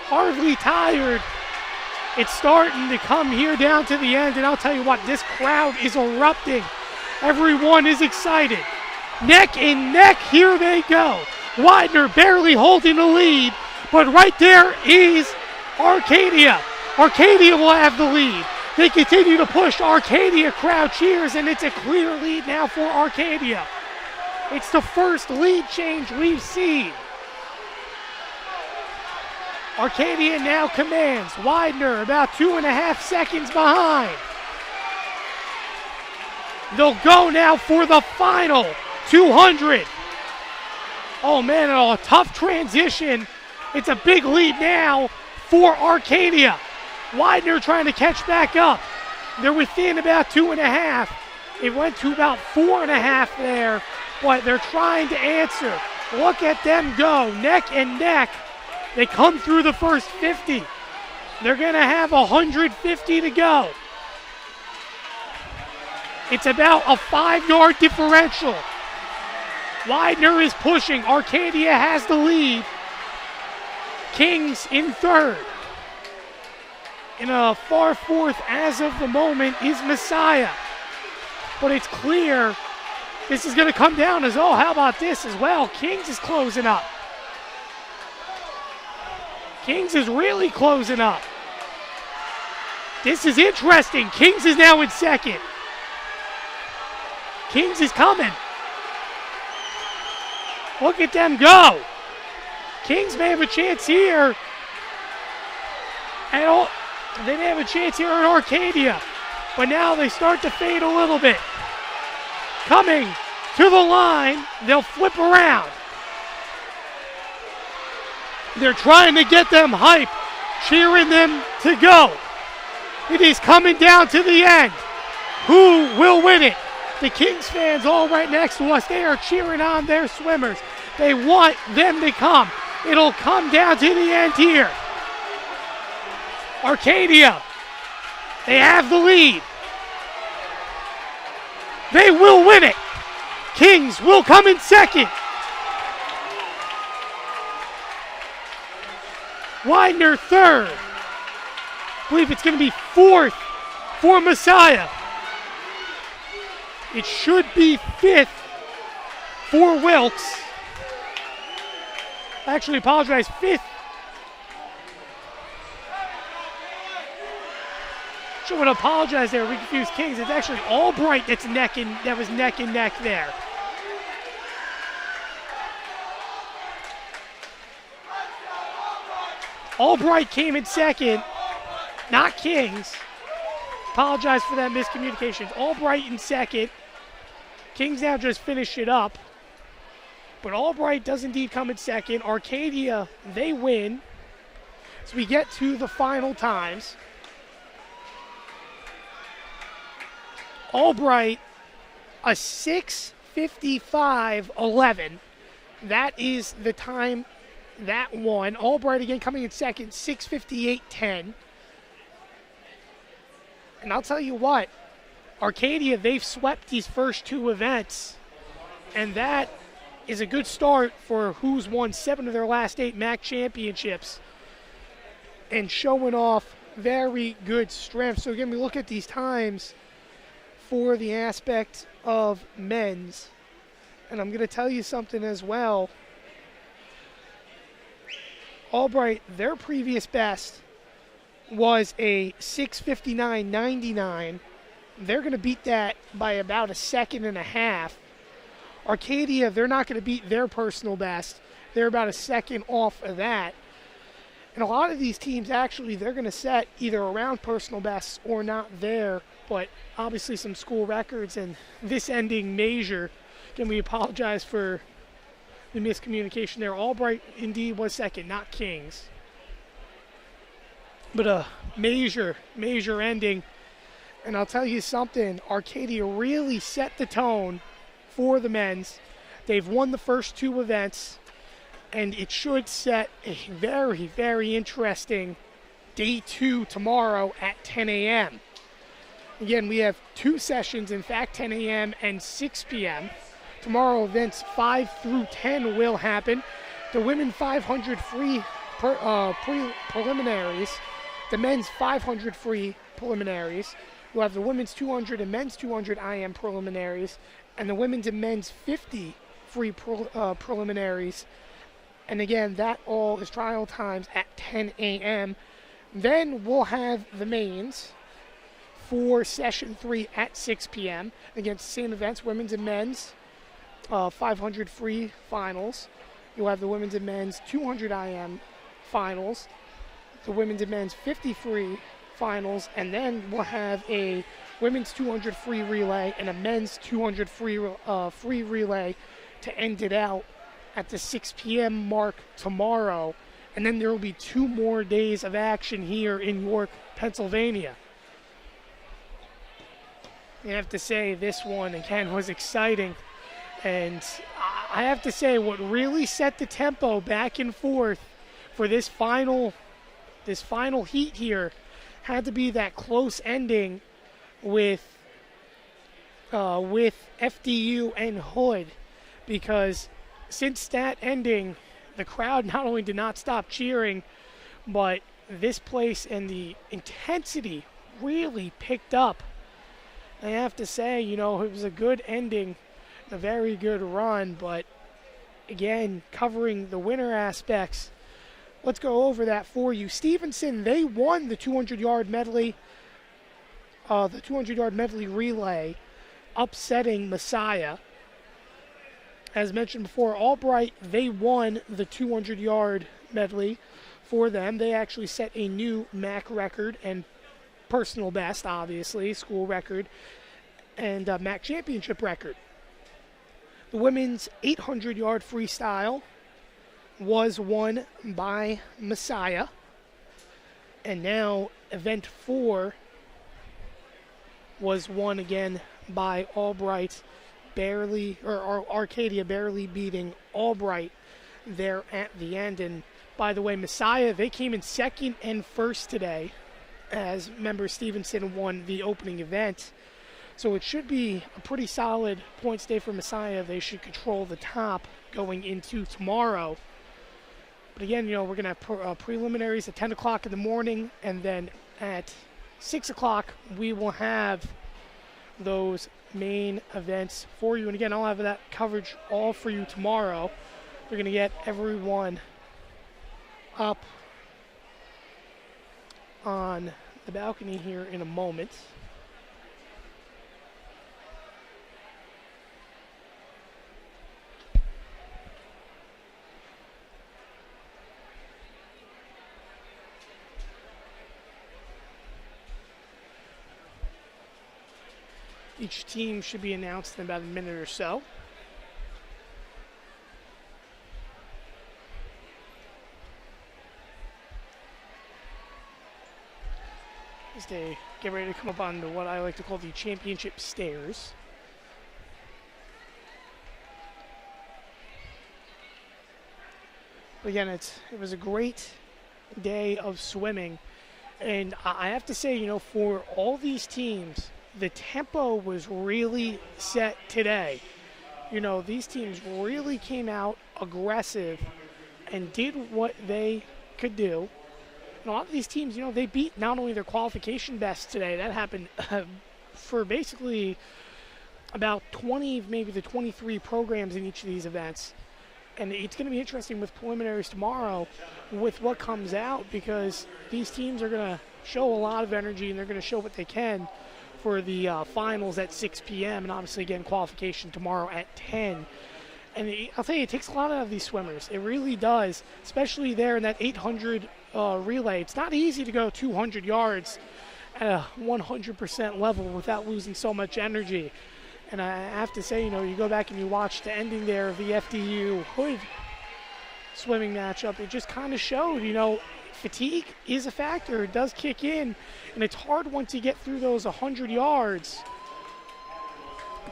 hardly tired. It's starting to come here down to the end, and I'll tell you what, this crowd is erupting. Everyone is excited. Neck and neck, here they go. Widener barely holding the lead, but right there is Arcadia. Arcadia will have the lead. They continue to push. Arcadia crowd cheers, and it's a clear lead now for Arcadia. It's the first lead change we've seen. Arcadia now commands. Widener about 2.5 seconds behind. They'll go now for the final 200. Oh man, a tough transition. It's a big lead now for Arcadia. Widener trying to catch back up. They're within about 2.5. It went to about 4.5 there, but they're trying to answer. Look at them go, neck and neck. They come through the first 50. They're going to have 150 to go. It's about a 5-yard differential. Widener is pushing. Arcadia has the lead. Kings in third. In a far fourth as of the moment is Messiah. But it's clear this is going to come down as, oh, how about this as well? Kings is closing up. Kings is really closing up. This is interesting. Kings is now in second. Kings is coming. Look at them go. Kings may have a chance here. And they may have a chance here in Arcadia. But now they start to fade a little bit. Coming to the line, they'll flip around. They're trying to get them hype, cheering them to go. It is coming down to the end. Who will win it? The Kings fans all right next to us, they are cheering on their swimmers. They want them to come. It'll come down to the end here. Arcadia, they have the lead. They will win it. Kings will come in second. Widener third. I believe it's going to be fourth for Messiah. It should be fifth for Wilkes. Actually, apologize, fifth. Should apologize there. We confused Kings. It's actually Albright that was neck and neck there. Albright came in second, not Kings. Apologize for that miscommunication. Albright in second. Kings now just finish it up. But Albright does indeed come in second. Arcadia, they win. So we get to the final times. Albright, a 6:55.11. That is the time that won. Albright again coming in second, 6:58.10. And I'll tell you what, Arcadia, they've swept these first two events. And that is a good start for who's won 7 of their last 8 MAC championships. And showing off very good strength. So again, we look at these times for the aspect of men's. And I'm going to tell you something as well. Albright, their previous best was a 6:59.99. They're going to beat that by about a second and a half. Arcadia, they're not going to beat their personal best. They're about a second off of that. And a lot of these teams, actually, they're going to set either around personal bests or not there. But obviously some school records and this ending measure. Again, we apologize for the miscommunication there. Albright indeed was second, not Kings. But a major ending. And I'll tell you something, Arcadia really set the tone for the men's. They've won the first 2 events, and it should set a very, very interesting day 2 tomorrow at 10 a.m. Again, we have 2 sessions, in fact, 10 a.m. and 6 p.m. Tomorrow, events 5 through 10 will happen. The women 500 free preliminaries, the men's 500 free preliminaries. We'll have the women's 200 and men's 200 IM preliminaries, and the women's and men's 50 free preliminaries. And again, that all is trial times at 10 a.m. Then we'll have the mains for session 3 at 6 p.m. against the same events, women's and men's 500 free finals. You'll have the women's and men's 200 IM finals, the women's and men's 50 free finals, and then we'll have a women's 200 free relay and a men's 200 free relay to end it out at the 6 p.m. mark tomorrow. And then there will be 2 more days of action here in York, Pennsylvania. I have to say this one, again, was exciting. And I have to say what really set the tempo back and forth for this final this final heat here had to be that close ending with FDU and Hood, because since that ending, the crowd not only did not stop cheering, but this place and the intensity really picked up. I have to say, you know, it was a good ending, a very good run, but again, covering the winner aspects, let's go over that for you. Stevenson, they won the 200-yard medley, relay, upsetting Messiah. As mentioned before, Albright, they won the 200-yard medley for them. They actually set a new MAC record and personal best, obviously, school record, and MAC championship record. The women's 800-yard freestyle was won by Messiah. And now event 4 was won again by Albright, Arcadia barely beating Albright there at the end. And by the way, Messiah, they came in second and first today, as member Stevenson won the opening event. So it should be a pretty solid points day for Messiah. They should control the top going into tomorrow. But again, you know, we're going to have preliminaries at 10 o'clock in the morning, and then at 6 o'clock we will have those main events for you. And again, I'll have that coverage all for you tomorrow. We're going to get everyone up on the balcony here in a moment. Each team should be announced in about a minute or so. As they get ready to come up on what I like to call the championship stairs. But again, it was a great day of swimming. And I have to say, you know, for all these teams, the tempo was really set today. You know, these teams really came out aggressive and did what they could do. And a lot of these teams, you know, they beat not only their qualification best today, that happened for basically about 20, maybe the 23 programs in each of these events. And it's going to be interesting with preliminaries tomorrow with what comes out, because these teams are going to show a lot of energy and they're going to show what they can for the finals at 6 p.m. and obviously, again, qualification tomorrow at 10. And I'll tell you, it takes a lot out of these swimmers. It really does, especially there in that 800 relay. It's not easy to go 200 yards at a 100% level without losing so much energy. And I have to say, you know, you go back and you watch the ending there of the FDU Hood swimming matchup, it just kind of showed, you know, fatigue is a factor. It does kick in, and it's hard once you get through those 100 yards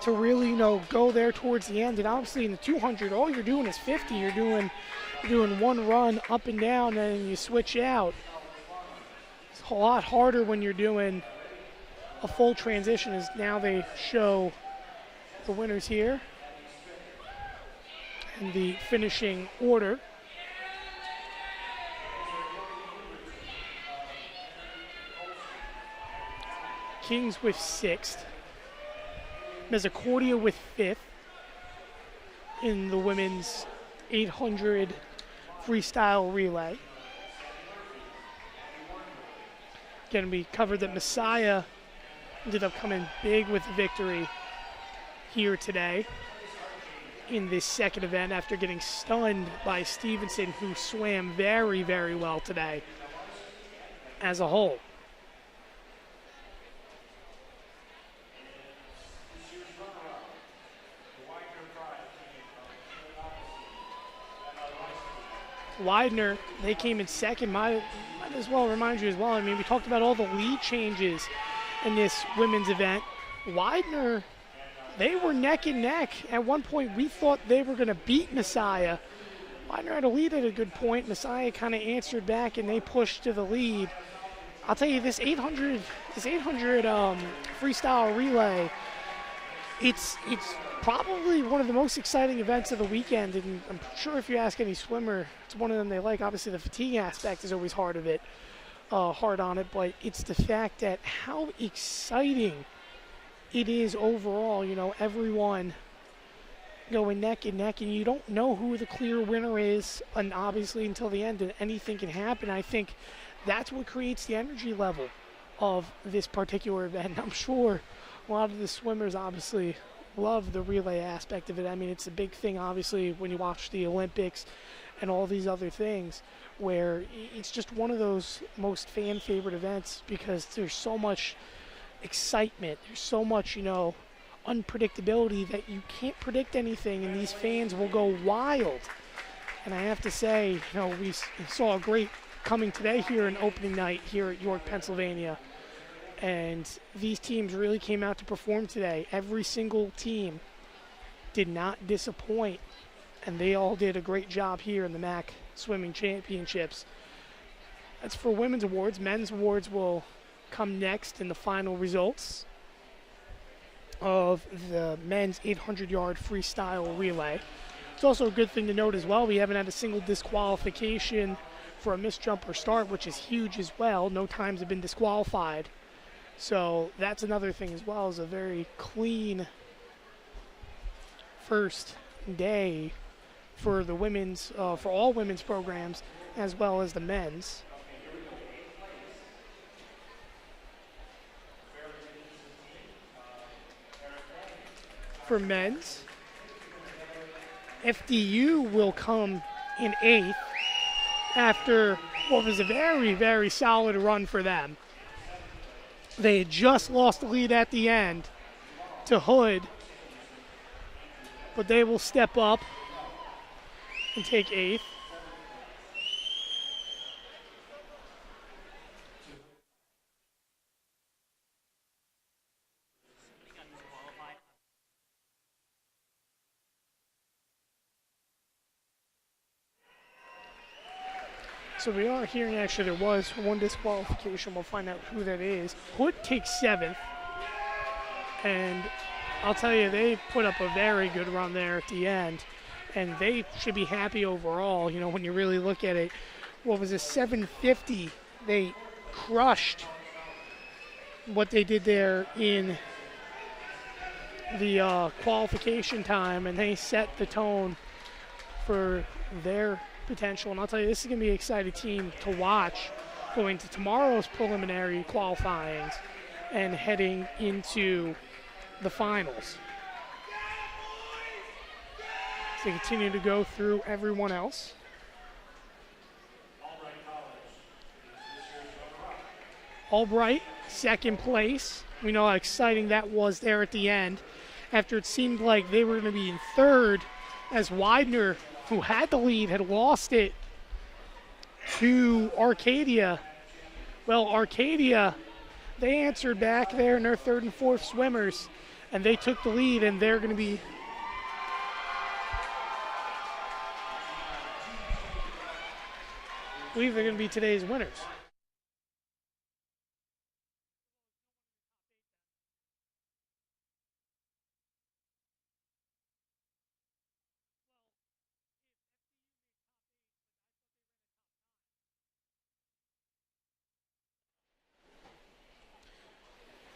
to really, you know, go there towards the end. And obviously in the 200, all you're doing is 50. You're doing one run up and down, and then you switch out. It's a lot harder when you're doing a full transition, as now they show the winners here and the finishing order. Kings with 6th. Misericordia with 5th in the women's 800 freestyle relay. Again, we covered that Messiah ended up coming big with the victory here today in this second event after getting stunned by Stevenson, who swam very, very well today as a whole. Widener, they came in second. Might as well remind you as well, I mean, we talked about all the lead changes in this women's event. Widener, they were neck and neck. At one point, we thought they were going to beat Messiah Widener had a lead at a good point. Messiah kind of answered back, and they pushed to the lead. I'll tell you, this 800 freestyle relay, it's probably one of the most exciting events of the weekend, and I'm sure if you ask any swimmer, it's one of them they like. Obviously, the fatigue aspect is always hard on it, but it's the fact that how exciting it is overall. You know, everyone going neck and neck, and you don't know who the clear winner is, and obviously until the end, and anything can happen. I think that's what creates the energy level of this particular event. I'm sure a lot of the swimmers obviously love the relay aspect of it. I mean, it's a big thing, obviously, when you watch the Olympics and all these other things, where it's just one of those most fan favorite events because there's so much excitement. There's so much, you know, unpredictability that you can't predict anything, and these fans will go wild. And I have to say, you know, we saw a great coming today here in opening night here at York, Pennsylvania. And these teams really came out to perform today. Every single team did not disappoint, and they all did a great job here in the MAC Swimming Championships. That's for women's awards. Men's awards will come next in the final results of the men's 800-yard freestyle relay. It's also a good thing to note as well, we haven't had a single disqualification for a missed jump or start, which is huge as well. No times have been disqualified. So that's another thing as well, is a very clean first day for the women's, for all women's programs, as well as the men's. For men's, FDU will come in 8th after what was a very, very solid run for them. They had just lost the lead at the end to Hood, but they will step up and take 8th. So we are hearing, actually, there was one disqualification. We'll find out who that is. Hood takes 7th. And I'll tell you, they put up a very good run there at the end. And they should be happy overall, you know, when you really look at it. What was a 750? They crushed what they did there in the qualification time, and they set the tone for their potential. And I'll tell you, this is going to be an exciting team to watch going to tomorrow's preliminary qualifyings and heading into the finals. So they continue to go through everyone else. Albright, second place. We know how exciting that was there at the end, after it seemed like they were going to be in 3rd, as Widener, who had the lead, had lost it to Arcadia. Well, Arcadia, they answered back there in their 3rd and 4th swimmers, and they took the lead, and they're going to be I believe they're going to be today's winners.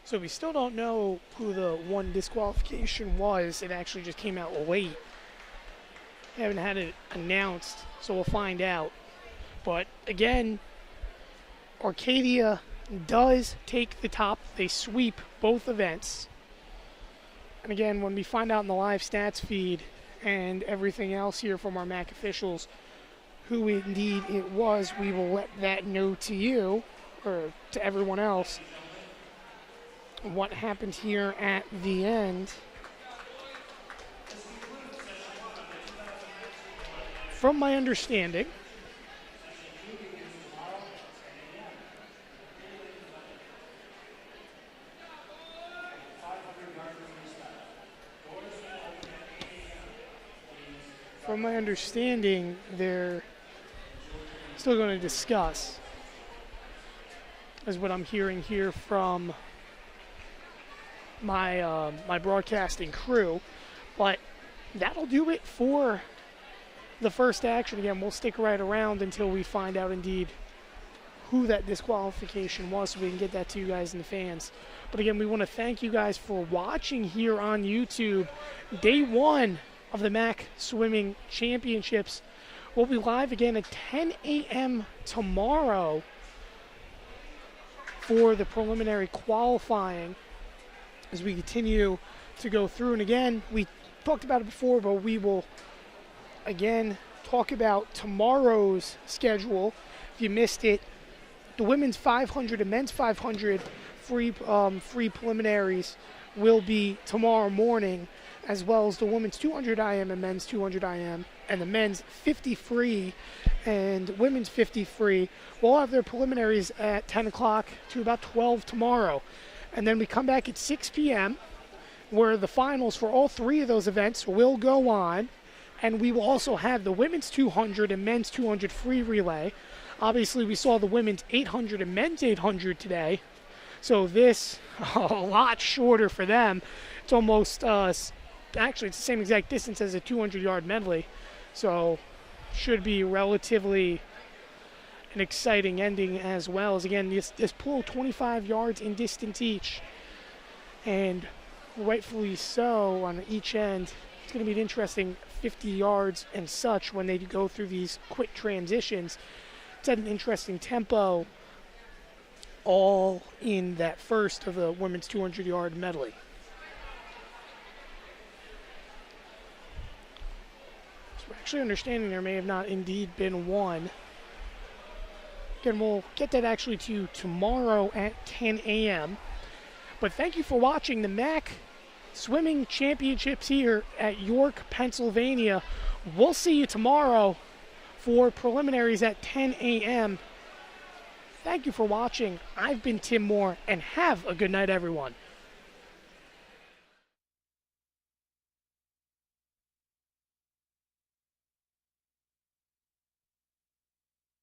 So we still don't know who the one disqualification was. It actually just came out late. They haven't had it announced, so we'll find out. But again, Arcadia does take the top. They sweep both events. And again, when we find out in the live stats feed and everything else here from our MAC officials who indeed it was, we will let that know to you, or to everyone else, what happened here at the end. From my understanding, from my understanding, they're still going to discuss, is what I'm hearing here from my my broadcasting crew. But that'll do it for the first action. Again, we'll stick right around until we find out indeed who that disqualification was, so we can get that to you guys and the fans. But again, we want to thank you guys for watching here on YouTube. Day 1 of the MAC Swimming Championships will be live again at 10 a.m. tomorrow for the preliminary qualifying as we continue to go through. And again, we talked about it before, but we will again talk about tomorrow's schedule. If you missed it, the women's 500 and men's 500 free preliminaries will be tomorrow morning, as well as the women's 200 IM and men's 200 IM, and the men's 50 free and women's 50 free will have their preliminaries at 10 o'clock to about 12 tomorrow. And then we come back at 6 p.m. where the finals for all 3 of those events will go on, and we will also have the women's 200 and men's 200 free relay. Obviously, we saw the women's 800 and men's 800 today, so this a lot shorter for them. It's almost, actually, it's the same exact distance as a 200-yard medley, so should be relatively an exciting ending as well. As again, this pool 25 yards in distance each, and rightfully so on each end. It's going to be an interesting 50 yards and such when they go through these quick transitions. It's at an interesting tempo, all in that first of the women's 200-yard medley. So we're actually understanding there may have not indeed been one. Again, we'll get that actually to you tomorrow at 10 a.m. But thank you for watching the MAC Swimming Championships here at York, Pennsylvania. We'll see you tomorrow for preliminaries at 10 a.m. Thank you for watching. I've been Tim Moore, and have a good night, everyone.